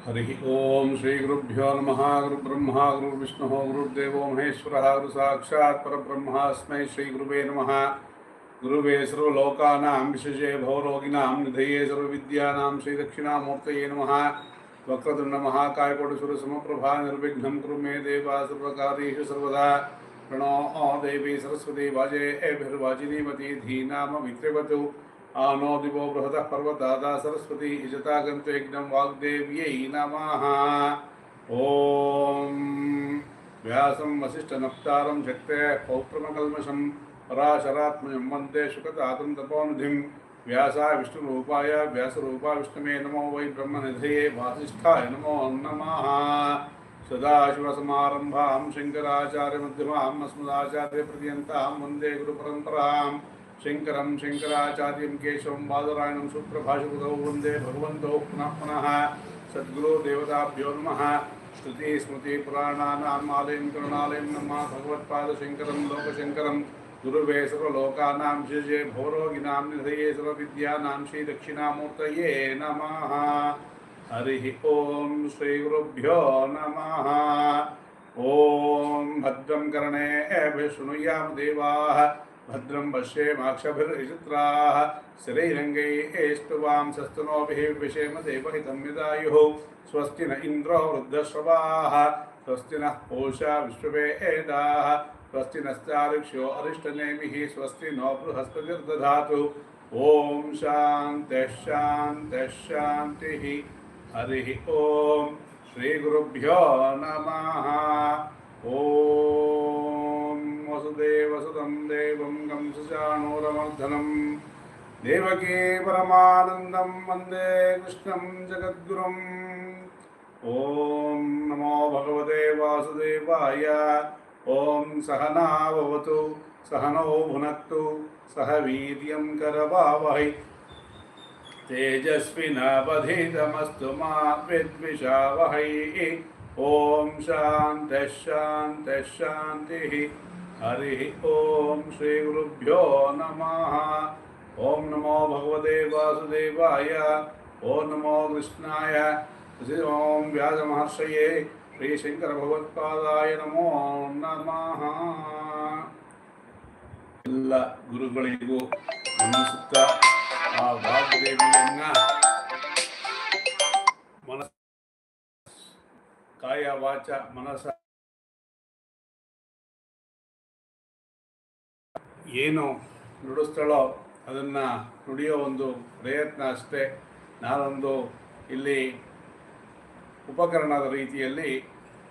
हरि ओम श्री गुरुभ्यो नमः। गुरुब्रह्मा गुरुर्विष्णुः गुरुर्देवो महेश्वरः गुरुसाक्षात् परब्रह्मास्मै श्री गुरुवे नमः। गुरुवे सर्वलोकानां विशेषे भवरोगिणां निधये सर्वविद्यानां श्री दक्षिणामूर्तये नमः। वक्रतुण्ड महाकायकोटिसूर्यसमप्रभा निर्विघ्नं कुरु मे देव सर्वकार्येषु सर्वदा। प्रणो देवी सरस्वती वाजेभिर्वाजिनीमती धीनाम वित्रवतु आनो दिवो बृहतः पर्वतादा सरस्वती इजतागन्ते यज्ञं वाग्देव्यै नमः। ॐ व्यासं वसिष्ठनप्तारं शक्तेः पौत्रमकल्मषं पराशरात्मजं वन्दे शुकतातं तपोनिधिं। व्यासाय विष्णुरूपाय व्यासरूपाय विष्णवे नमो वै ब्रह्मनिधये वासिष्ठाय नमो नमः। सदाशिवसमारम्भां शङ्कराचार्यमध्यमाम् अस्मदाचार्यपर्यन्तां वन्दे गुरुपरम्पराम्। शंकरं शंकराचार्यं केशवं बादरायणं सूत्रभाष्यकृतौ वन्दे भगवन्तौ पुनः पुनः। सद्गुरो देवताभ्यो नमः। श्रुति स्मृति पुराणानाम् आलयं करुणालयं नमः भगवत्पादशङ्करं लोकशङ्करं। गुरुवे सर्वलोकानां विशेषे भवरोगिणां निधये सर्वविद्यानां श्रीदक्षिणामूर्तये नमः। हरिः ओं श्रीगुरुभ्यो नमः। ॐ भद्रं कर्णेभिः शृणुयाम देवाः भद्रं पश्येमाक्षभिर्यजत्राः स्थिरैरङ्गैस्तुवां सस्तनोभिः विषेम देवहितं यदायुः। स्वस्ति न इन्द्रो वृद्धश्रवाः स्वस्ति नः पूषा विश्ववेदाः स्वस्ति नस्तार्क्ष्यो अरिष्टनेमिः स्वस्ति नो बृहस्पतिर्दधातु। ॐ शान्तिः शान्तिः शान्तिः। हरिः ॐ श्रीगुरुभ्यो नमः। ॐ वसुदेवसुतं देवं कंसचाणूरमर्दनं देवकी परमानन्दं वन्दे कृष्णं जगद्गुरुम्। ॐ नमो भगवते वासुदेवाय। ॐ सहना भवतु सहनौ भुनक्तु सह वीर्यं करवावहै तेजस्विनावधीतमस्तु मा विद्विषावहै। ॐ शान्तिः शान्तिः शान्तिः। हरिः ॐ श्रीगुरुभ्यो नमः। ॐ नमो भगवते वासुदेवाय। ॐ नमो कृष्णाय। ॐ व्यासमहर्षये ಶ್ರೀಶಂಕರಭಗವತ್ಪಾದಾಯ ನಮೋ ನಮಃ. ಎಲ್ಲ ಗುರುಗಳಿಗೂ ವಂದಿಸುತ್ತಾ ಆ ವಾಗ್ದೇವಿಯನ್ನ ಮನಸ್ಸು ಕಾಯ ವಾಚ ಮನಸ ಏನು ನುಡಿಸ್ತಾಳೋ ಅದನ್ನು ನುಡಿಯೋ ಒಂದು ಪ್ರಯತ್ನ ಅಷ್ಟೇ. ನಾನೊಂದು ಇಲ್ಲಿ ಉಪಕರಣದ ರೀತಿಯಲ್ಲಿ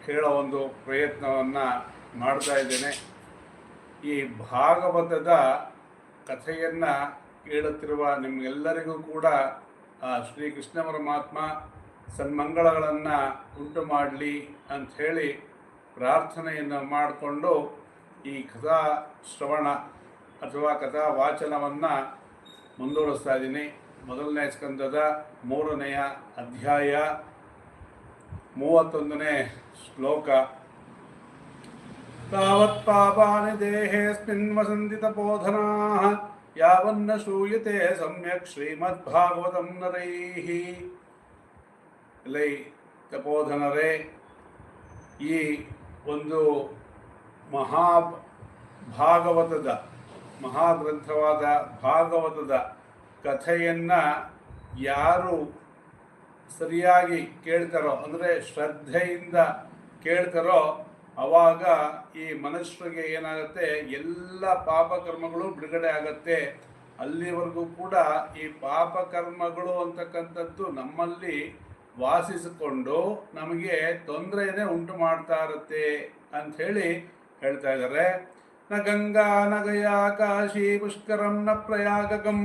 ಹೇಳೋ ಒಂದು ಪ್ರಯತ್ನವನ್ನು ಮಾಡ್ತಾ ಇದ್ದೇನೆ. ಈ ಭಾಗವತದ ಕಥೆಯನ್ನು ಕೇಳುತ್ತಿರುವ ನಿಮಗೆಲ್ಲರಿಗೂ ಕೂಡ ಶ್ರೀಕೃಷ್ಣ ಪರಮಾತ್ಮ ಸನ್ಮಂಗಳಗಳನ್ನು ಉಂಟು ಮಾಡಲಿ ಅಂಥೇಳಿ ಪ್ರಾರ್ಥನೆಯನ್ನು ಮಾಡಿಕೊಂಡು ಈ ಕಥಾ ಶ್ರವಣ ಅಥವಾ ಕಥಾ ವಾಚನವನ್ನು ಮುಂದುವರಿಸ್ತಾ ಇದ್ದೀನಿ. ಮೊದಲನೇ ಸ್ಕಂದದ 3ನೆಯ ಅಧ್ಯಾಯ 31ನೇ ಶ್ಲೋಕ. ತಾವತ್ ಪಾಪಾನಿ ದೇಹೇಸ್ಮಿನ್ ವಸಂತಿ ತಪೋಧನಾಃ ಯಾವನ್ನ ಶ್ರೂಯತೆ ಸಮ್ಯಕ್ ಶ್ರೀಮದ್ಭಾಗವತಂ ನರೈಃ. ಲೈ ತಪೋಧನರೇ, ಈ ಒಂದು ಭಾಗವತದ ಮಹಾಗ್ರಂಥವಾದ ಭಾಗವತದ ಕಥೆಯನ್ನು ಯಾರು ಸರಿಯಾಗಿ ಕೇಳ್ತಾರೋ, ಅಂದರೆ ಶ್ರದ್ಧೆಯಿಂದ ಕೇಳ್ತಾರೋ, ಆವಾಗ ಈ ಮನುಷ್ಯರಿಗೆ ಏನಾಗುತ್ತೆ, ಎಲ್ಲ ಪಾಪಕರ್ಮಗಳು ಬಿಡುಗಡೆ ಆಗತ್ತೆ. ಅಲ್ಲಿವರೆಗೂ ಕೂಡ ಈ ಪಾಪಕರ್ಮಗಳು ಅಂತಕ್ಕಂಥದ್ದು ನಮ್ಮಲ್ಲಿ ವಾಸಿಸಿಕೊಂಡು ನಮಗೆ ತೊಂದರೆಯೇ ಉಂಟು ಮಾಡ್ತಾ ಇರುತ್ತೆ ಅಂಥೇಳಿ ಹೇಳ್ತಾ ಇದ್ದಾರೆ. ನ ಗಂಗಾ ನ ಗಯಾ ಕಾಶಿ ಪುಷ್ಕರಂ ನ ಪ್ರಯಾಗಕಂ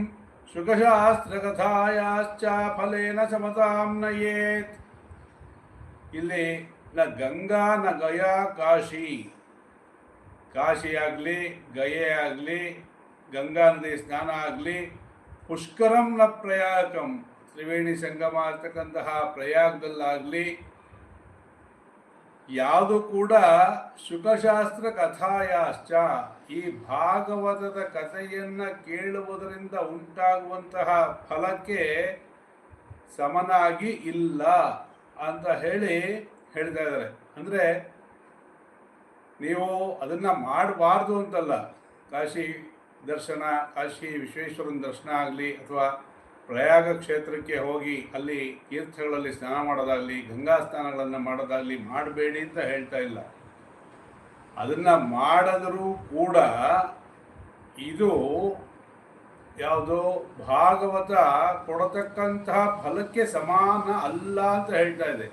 ಶುಕಶಾಸ್ತ್ರಕಥಾಯಾಶ್ಚ ಫಲೇನ ಸಮತಾಂ ನಯೇತ್. ಇಲ್ಲಿ ನ ಗಂಗಾ ನ ಗಯಾ ಕಾಶಿ, ಕಾಶಿ ಆಗಲಿ ಗಯೆ ಆಗಲಿ ಗಂಗಾ ನದಿ ಸ್ನಾನ ಆಗಲಿ, ಪುಷ್ಕರಂ ನ ಪ್ರಯಾಗಕಂ ತ್ರಿವೇಣಿ ಸಂಗಮ ಆಗ್ತಕ್ಕಂತಹ ಪ್ರಯಾಗದಲ್ಲಾಗಲಿ ಯಾವುದು ಕೂಡ ಶುಕಶಾಸ್ತ್ರ ಕಥಾಯಾಶ್ಚ ಈ ಭಾಗವತದ ಕಥೆಯನ್ನು ಕೇಳುವುದರಿಂದ ಉಂಟಾಗುವಂತಹ ಫಲಕ್ಕೆ ಸಮನಾಗಿ ಇಲ್ಲ. ಅಂತ ಹೇಳ್ತಾ ಇದ್ದಾರೆ. ಅಂದರೆ ನೀವು ಅದನ್ನು ಮಾಡಬಾರ್ದು ಅಂತಲ್ಲ. ಕಾಶಿ ದರ್ಶನ, ಕಾಶಿ ವಿಶ್ವೇಶ್ವರನ ದರ್ಶನ ಆಗಲಿ, ಅಥವಾ ಪ್ರಯಾಗ ಕ್ಷೇತ್ರಕ್ಕೆ ಹೋಗಿ ಅಲ್ಲಿ ತೀರ್ಥಗಳಲ್ಲಿ ಸ್ನಾನ ಮಾಡೋದಾಗಲಿ, ಗಂಗಾ ಸ್ನಾನಗಳನ್ನು ಮಾಡೋದಾಗಲಿ ಮಾಡಬೇಡಿ ಅಂತ ಹೇಳ್ತಾ ಇಲ್ಲ. ಅದನ್ನು ಮಾಡಿದರೂ ಕೂಡ ಇದು ಯಾವುದೋ ಭಾಗವತ ಕೊಡತಕ್ಕಂತಹ ಫಲಕ್ಕೆ ಸಮಾನ ಅಲ್ಲ ಅಂತ ಹೇಳ್ತಾ ಇದೆ.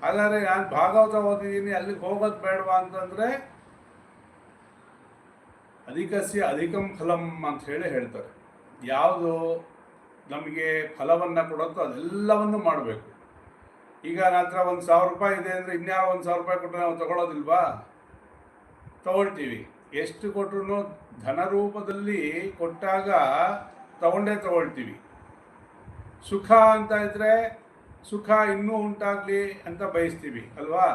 ಹಾಗಾದರೆ ನಾನು ಭಾಗವತ ಓದಿದ್ದೀನಿ, ಅಲ್ಲಿಗೆ ಹೋಗೋದು ಬೇಡವಾ ಅಂತಂದರೆ ಅಧಿಕಸ್ಯ ಅಧಿಕಂ ಫಲಂ ಅಂತ ಹೇಳ್ತಾರೆ. ಯಾವುದು ನಮಗೆ ಫಲವನ್ನು ಕೊಡುತ್ತೋ ಅದೆಲ್ಲವನ್ನು ಮಾಡಬೇಕು. ಈಗ ನನ್ನ ಹತ್ರ 1,000 ರೂಪಾಯಿ ಇದೆ ಅಂದರೆ ಇನ್ಯಾರು 1,000 ರೂಪಾಯಿ ಕೊಟ್ಟರೆ ನಾವು ತಗೊಳ್ಳೋದಿಲ್ವಾ? ತಗೊಳ್ತೀವಿ. ಎಷ್ಟು ಕೊಟ್ಟರು ಧನ ರೂಪದಲ್ಲಿ ಕೊಟ್ಟಾಗ ತಗೊಳ್ತೀವಿ. ಸುಖ ಅಂತ ಇದ್ದರೆ ಸುಖ ಇನ್ನೂ ಉಂಟಾಗಲಿ ಅಂತ ಬಯಸ್ತೀವಿ ಅಲ್ವಾ?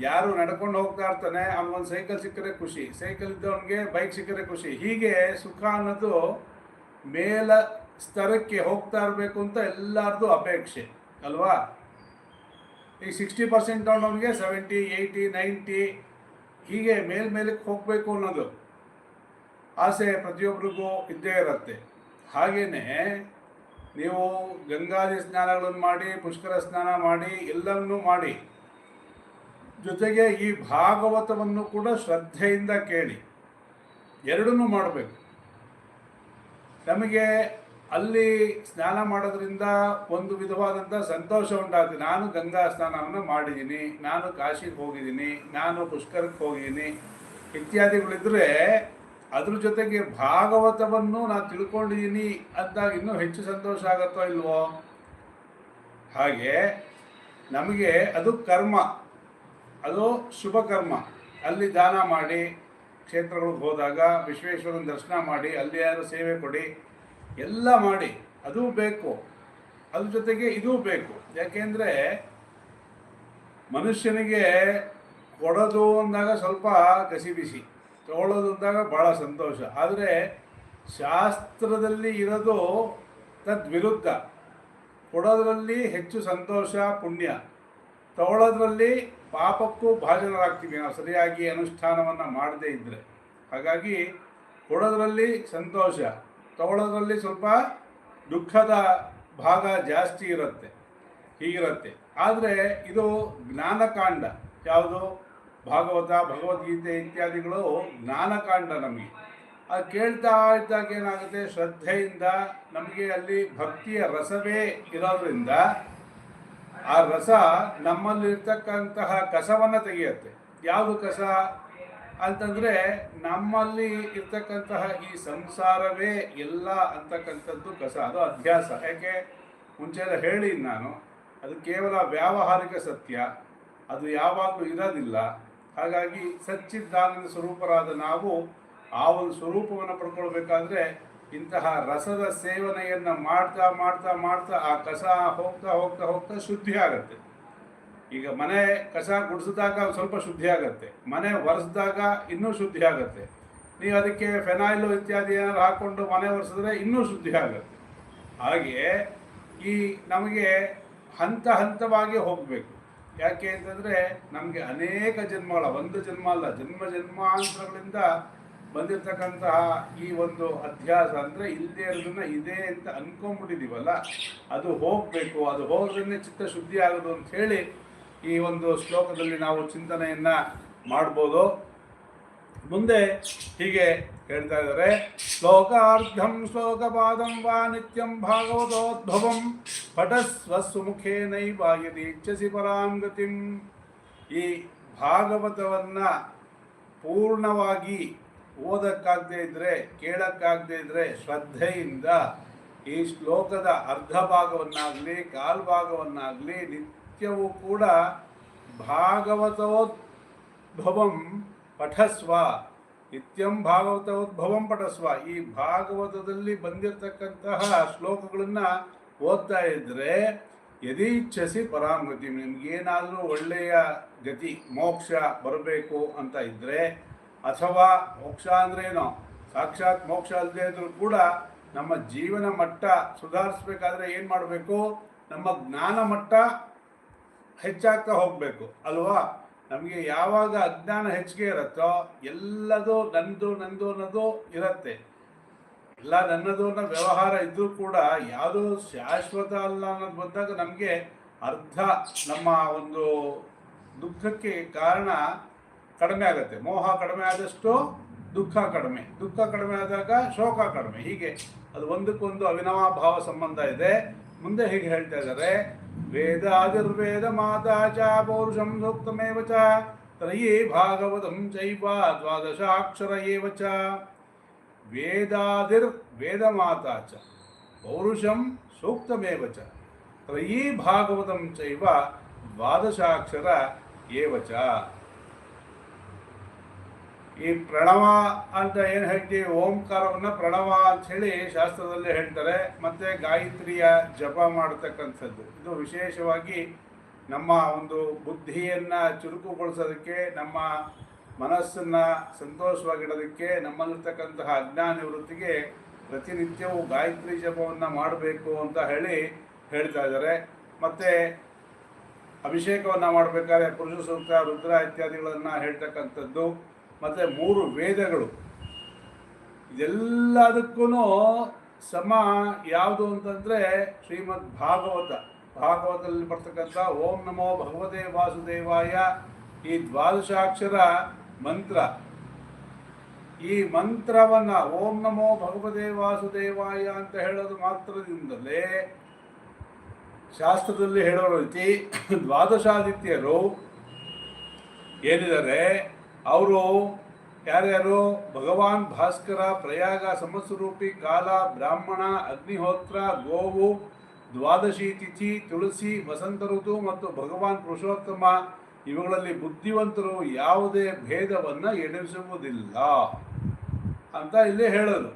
ಯಾರು ನಡ್ಕೊಂಡು ಹೋಗ್ತಾ ಇರ್ತಾನೆ, ಅವನಿಗೊಂದು ಸೈಕಲ್ ಸಿಕ್ಕರೆ ಖುಷಿ, ಸೈಕಲ್ ಇದ್ದವನಿಗೆ ಬೈಕ್ ಸಿಕ್ಕರೆ ಖುಷಿ. ಹೀಗೆ ಸುಖ ಅನ್ನೋದು ಮೇಲ ಸ್ತರಕ್ಕೆ ಹೋಗ್ತಾ ಇರಬೇಕು ಅಂತ ಎಲ್ಲರದು ಅಪೇಕ್ಷೆ ಅಲ್ವಾ? ಈಗ 60% ತಗೊಂಡವನಿಗೆ 70, 80, 90 ಹೀಗೆ ಮೇಲ್ಮೇಲಕ್ಕೆ ಹೋಗಬೇಕು ಅನ್ನೋದು ಆಸೆ ಪ್ರತಿಯೊಬ್ಬರಿಗೂ ಇದ್ದೇ ಇರುತ್ತೆ. ಹಾಗೆಯೇ ನೀವು ಗಂಗಾದಿ ಸ್ನಾನಗಳನ್ನು ಮಾಡಿ, ಪುಷ್ಕರ ಸ್ನಾನ ಮಾಡಿ, ಎಲ್ಲವನ್ನೂ ಮಾಡಿ, ಜೊತೆಗೆ ಈ ಭಾಗವತವನ್ನು ಕೂಡ ಶ್ರದ್ಧೆಯಿಂದ ಕೇಳಿ, ಎರಡನ್ನೂ ಮಾಡಬೇಕು. ನಮಗೆ ಅಲ್ಲಿ ಸ್ನಾನ ಮಾಡೋದ್ರಿಂದ ಒಂದು ವಿಧವಾದಂಥ ಸಂತೋಷ ಉಂಟಾಗ್ತದೆ. ನಾನು ಗಂಗಾ ಸ್ನಾನವನ್ನು ಮಾಡಿದ್ದೀನಿ, ನಾನು ಕಾಶಿಗೆ ಹೋಗಿದ್ದೀನಿ, ನಾನು ಪುಷ್ಕರಕ್ಕೆ ಹೋಗಿದ್ದೀನಿ ಇತ್ಯಾದಿಗಳಿದ್ದರೆ ಅದ್ರ ಜೊತೆಗೆ ಭಾಗವತವನ್ನು ನಾನು ತಿಳ್ಕೊಂಡಿದ್ದೀನಿ ಅಂದಾಗ ಇನ್ನೂ ಹೆಚ್ಚು ಸಂತೋಷ ಆಗುತ್ತೋ ಇಲ್ವೋ? ಹಾಗೆ ನಮಗೆ ಅದು ಕರ್ಮ, ಅದು ಶುಭ ಕರ್ಮ. ಅಲ್ಲಿ ದಾನ ಮಾಡಿ, ಕ್ಷೇತ್ರಗಳಿಗೆ ಹೋದಾಗ ವಿಶ್ವೇಶ್ವರನ ದರ್ಶನ ಮಾಡಿ, ಅಲ್ಲಿ ಯಾರು ಸೇವೆ ಕೊಡಿ, ಎಲ್ಲ ಮಾಡಿ, ಅದು ಬೇಕು. ಅದ್ರ ಜೊತೆಗೆ ಇದೂ ಬೇಕು. ಯಾಕೆಂದರೆ ಮನುಷ್ಯನಿಗೆ ಕೊಡೋದು ಅಂದಾಗ ಸ್ವಲ್ಪ ಕಸಿಬಿಸಿ, ತಗೊಳ್ಳೋದು ಅಂದಾಗ ಭಾಳ ಸಂತೋಷ. ಆದರೆ ಶಾಸ್ತ್ರದಲ್ಲಿ ಇರೋದು ತದ್ವಿರುದ್ಧ. ಕೊಡೋದ್ರಲ್ಲಿ ಹೆಚ್ಚು ಸಂತೋಷ, ಪುಣ್ಯ. ತಗೊಳ್ಳೋದ್ರಲ್ಲಿ ಪಾಪಕ್ಕೂ ಭಾಜನರಾಗ್ತೀವಿ ನಾವು ಸರಿಯಾಗಿ ಅನುಷ್ಠಾನವನ್ನು ಮಾಡದೇ ಇದ್ದರೆ. ಹಾಗಾಗಿ ಕೊಡೋದ್ರಲ್ಲಿ ಸಂತೋಷ, ತಗೊಳ್ಳೋದ್ರಲ್ಲಿ ಸ್ವಲ್ಪ ದುಃಖದ ಭಾಗ ಜಾಸ್ತಿ ಇರುತ್ತೆ, ಹೀಗಿರುತ್ತೆ. ಆದರೆ ಇದು ಜ್ಞಾನಕಾಂಡ. ಯಾವುದು? ಭಾಗವತ, ಭಗವದ್ಗೀತೆ ಇತ್ಯಾದಿಗಳು ಜ್ಞಾನಕಾಂಡ. ನಮಗೆ ಅದು ಕೇಳ್ತಾ ಇದ್ದಾಗ ಏನಾಗುತ್ತೆ, ಶ್ರದ್ಧೆಯಿಂದ ನಮಗೆ ಅಲ್ಲಿ ಭಕ್ತಿಯ ರಸವೇ ಇರೋದ್ರಿಂದ ಆ ರಸ ನಮ್ಮಲ್ಲಿರ್ತಕ್ಕಂತಹ ಕಸವನ್ನು ತೆಗೆಯುತ್ತೆ. ಯಾವುದು ಕಸ ಅಂತಂದರೆ ನಮ್ಮಲ್ಲಿ ಇರ್ತಕ್ಕಂತಹ ಈ ಸಂಸಾರವೇ ಎಲ್ಲ ಅಂತಕ್ಕಂಥದ್ದು ಕಸ, ಅದು ಅಧ್ಯಾಸ. ಯಾಕೆ ಮುಂಚೆಲ್ಲ ಹೇಳಿ ನಾನು, ಅದು ಕೇವಲ ವ್ಯಾವಹಾರಿಕ ಸತ್ಯ, ಅದು ಯಾವಾಗಲೂ ಇರೋದಿಲ್ಲ. ಹಾಗಾಗಿ ಸಚ್ಚಿದಾನಂದ ಸ್ವರೂಪರಾದ ನಾವು ಆ ಒಂದು ಸ್ವರೂಪವನ್ನು ಪಡ್ಕೊಳ್ಬೇಕಾದ್ರೆ ಇಂತಹ ರಸದ ಸೇವನೆಯನ್ನು ಮಾಡ್ತಾ ಮಾಡ್ತಾ ಮಾಡ್ತಾ ಆ ಕಸ ಹೋಗ್ತಾ ಹೋಗ್ತಾ ಹೋಗ್ತಾ ಶುದ್ಧಿ ಆಗುತ್ತೆ. ಈಗ ಮನೆ ಕಸ ಗುಡಿಸಿದಾಗ ಸ್ವಲ್ಪ ಶುದ್ಧಿ ಆಗುತ್ತೆ, ಮನೆ ಒರೆಸಿದಾಗ ಇನ್ನೂ ಶುದ್ಧಿ ಆಗುತ್ತೆ. ನೀವು ಅದಕ್ಕೆ ಫೆನಾಯ್ಲು ಇತ್ಯಾದಿ ಏನಾದ್ರು ಹಾಕ್ಕೊಂಡು ಮನೆ ಒರೆಸಿದ್ರೆ ಇನ್ನೂ ಶುದ್ಧಿ ಆಗುತ್ತೆ. ಹಾಗೆ ಈ ನಮಗೆ ಹಂತ ಹಂತವಾಗಿ ಹೋಗಬೇಕು. ಯಾಕೆ ಅಂತಂದರೆ ನಮಗೆ ಅನೇಕ ಜನ್ಮಗಳ, ಒಂದು ಜನ್ಮ ಅಲ್ಲ, ಜನ್ಮಾಂತರಗಳಿಂದ ಬಂದಿರತಕ್ಕಂತಹ ಈ ಒಂದು ಅಧ್ಯಾಸ ಅಂದರೆ ಇಲ್ಲದೇ ಇರೋದನ್ನ ಇದೆ ಅಂತ ಅಂದ್ಕೊಂಡ್ಬಿಟ್ಟಿದ್ದೀವಲ್ಲ, ಅದು ಹೋಗಬೇಕು. ಅದು ಹೋಗೋದ್ರಿಂದ ಚಿತ್ತ ಶುದ್ಧಿ ಆಗೋದು ಅಂತ ಹೇಳಿ ಈ ಒಂದು ಶ್ಲೋಕದಲ್ಲಿ ನಾವು ಚಿಂತನೆಯನ್ನು ಮಾಡ್ಬೋದು. ಮುಂದೆ ಹೀಗೆ ಹೇಳ್ತಾ ಇದ್ದಾರೆ, ಶ್ಲೋಕಾರ್ಧಂ ಶ್ಲೋಕಪಾದಂ ವಾ ನಿತ್ಯಂ ಭಾಗವತೋದ್ಭವಂ ಪಠಸ್ವ ಸುಮುಖೇನೈವ ಯದಿ ಇಚ್ಛಸಿ ಪರಾಂ ಗತಿಂ. ಈ ಭಾಗವತವನ್ನು ಪೂರ್ಣವಾಗಿ ಓದಕ್ಕಾಗದೇ ಇದ್ದರೆ, ಕೇಳಕ್ಕಾಗದೇ ಇದ್ದರೆ ಶ್ರದ್ಧೆಯಿಂದ ಈ ಶ್ಲೋಕದ ಅರ್ಧ ಭಾಗವನ್ನಾಗಲಿ ಕಾಲು ಭಾಗವನ್ನಾಗಲಿ ನಿತ್ಯವೂ ಕೂಡ ಭಾಗವತೋದ್ಭವಂ ಪಠಸ್ವ, ನಿತ್ಯಂ ಭಾಗವತೋದ್ಭವಂ ಪಠಸ್ವ. ಈ ಭಾಗವತದಲ್ಲಿ ಬಂದಿರತಕ್ಕಂತಹ ಶ್ಲೋಕಗಳನ್ನು ಓದ್ತಾ ಇದ್ದರೆ ಯದೀಚ್ಛಸಿ ಪರಾಂಗತಿ, ನಿಮಗೇನಾದರೂ ಒಳ್ಳೆಯ ಗತಿ ಮೋಕ್ಷ ಬರಬೇಕು ಅಂತ ಇದ್ದರೆ, ಅಥವಾ ಮೋಕ್ಷ ಅಂದ್ರೇನೋ ಸಾಕ್ಷಾತ್ ಮೋಕ್ಷ ಅಲ್ಲದೆ ಇದ್ರೂ ಕೂಡ ನಮ್ಮ ಜೀವನ ಮಟ್ಟ ಸುಧಾರಿಸ್ಬೇಕಾದ್ರೆ ಏನು ಮಾಡಬೇಕು? ನಮ್ಮ ಜ್ಞಾನ ಮಟ್ಟ ಹೆಚ್ಚಾಗ್ತಾ ಹೋಗಬೇಕು ಅಲ್ವಾ. ನಮಗೆ ಯಾವಾಗ ಅಜ್ಞಾನ ಹೆಚ್ಚಿಗೆ ಇರುತ್ತೋ ಎಲ್ಲದೂ ನಂದು ನಂದು ಅನ್ನೋದು ಇರುತ್ತೆ. ಎಲ್ಲ ನನ್ನದು ಅನ್ನೋ ವ್ಯವಹಾರ ಇದ್ರೂ ಕೂಡ ಯಾವುದೋ ಶಾಶ್ವತ ಅಲ್ಲ ಅನ್ನೋದು ಬಂದಾಗ ನಮಗೆ ಅರ್ಧ ನಮ್ಮ ಒಂದು ದುಃಖಕ್ಕೆ ಕಾರಣ ಕಡಿಮೆ ಆಗುತ್ತೆ. ಮೋಹ ಕಡಿಮೆ ಆದಷ್ಟು ದುಃಖ ಕಡಿಮೆ, ದುಃಖ ಕಡಿಮೆ ಆದಾಗ ಶೋಕ ಕಡಿಮೆ. ಹೀಗೆ ಅದು ಒಂದಕ್ಕೊಂದು ಅವಿನಾಭಾವ ಸಂಬಂಧ ಇದೆ. ಮುಂದೆ ಹೀಗೆ ಹೇಳ್ತಾ ಇದ್ದಾರೆ, ವೇದಾದಿರ್ವೇದ ಮಾತಾ ಚ ಪೌರುಷಂ ಸೂಕ್ತಮೇವ ಚ ತ್ರಯೇ ಭಾಗವತಂ ಚೈವ ದ್ವಾದಶಾಕ್ಷರ ಏವ ಚ. ವೇದಾದಿರ್ ವೇದ ಮಾತಾ ಚ ಪೌರುಷಂ ಸೂಕ್ತಮೇವ ಚ ತ್ರಯೀ ಭಾಗವತಂ ಚೈವ ದ್ವಾದಶಾಕ್ಷರ ಏವ ಚ. ಈ ಪ್ರಣವ ಅಂತ ಏನು ಹೇಳ್ತೀವಿ, ಓಂಕಾರವನ್ನು ಪ್ರಣವ ಅಂತ ಹೇಳಿ ಶಾಸ್ತ್ರದಲ್ಲಿ ಹೇಳ್ತಾರೆ. ಮತ್ತು ಗಾಯತ್ರಿಯ ಜಪ ಮಾಡತಕ್ಕಂಥದ್ದು ಇದು ವಿಶೇಷವಾಗಿ ನಮ್ಮ ಒಂದು ಬುದ್ಧಿಯನ್ನು ಚುರುಕುಗೊಳಿಸೋದಕ್ಕೆ, ನಮ್ಮ ಮನಸ್ಸನ್ನು ಸಂತೋಷವಾಗಿಡೋದಕ್ಕೆ, ನಮ್ಮಲ್ಲಿರ್ತಕ್ಕಂತಹ ಅಜ್ಞಾನ ನಿವೃತ್ತಿಗೆ ಪ್ರತಿನಿತ್ಯವೂ ಗಾಯತ್ರಿ ಜಪವನ್ನು ಮಾಡಬೇಕು ಅಂತ ಹೇಳ್ತಾ ಇದ್ದಾರೆ. ಮತ್ತು ಅಭಿಷೇಕವನ್ನು ಮಾಡಬೇಕಾದ್ರೆ ಪುರುಷ ಸೂಕ್ತ, ರುದ್ರ ಇತ್ಯಾದಿಗಳನ್ನು ಹೇಳ್ತಕ್ಕಂಥದ್ದು. ಮತ್ತು 3 ವೇದಗಳು, ಇದೆಲ್ಲದಕ್ಕೂ ಸಮ ಯಾವುದು ಅಂತಂದರೆ ಶ್ರೀಮದ್ ಭಾಗವತದಲ್ಲಿ ಬರ್ತಕ್ಕಂಥ ಓಂ ನಮೋ ಭಗವತೆ ವಾಸುದೇವಾಯ ಈ ದ್ವಾದಶಾಕ್ಷರ ಮಂತ್ರ. ಈ ಮಂತ್ರವನ್ನು ಓಂ ನಮೋ ಭಗವತೆ ವಾಸುದೇವಾಯ ಅಂತ ಹೇಳೋದು ಮಾತ್ರದಿಂದಲೇ ಶಾಸ್ತ್ರದಲ್ಲಿ ಹೇಳೋ ರೀತಿ ದ್ವಾದಶಾದಿತ್ಯರು ಏನಿದ್ದಾರೆ ಅವರು ಯಾರ್ಯಾರು, ಭಗವಾನ್ ಭಾಸ್ಕರ, ಪ್ರಯಾಗ, ಸಮಸ್ವರೂಪಿ, ಕಾಲ, ಬ್ರಾಹ್ಮಣ, ಅಗ್ನಿಹೋತ್ರ, ಗೋವು, ದ್ವಾದಶಿ ತಿಥಿ, ತುಳಸಿ, ವಸಂತ ಋತು ಮತ್ತು ಭಗವಾನ್ ಪುರುಷೋತ್ತಮ, ಇವುಗಳಲ್ಲಿ ಬುದ್ಧಿವಂತರು ಯಾವುದೇ ಭೇದವನ್ನು ಎಣಿಸುವುದಿಲ್ಲ ಅಂತ ಇಲ್ಲೇ ಹೇಳೋದು.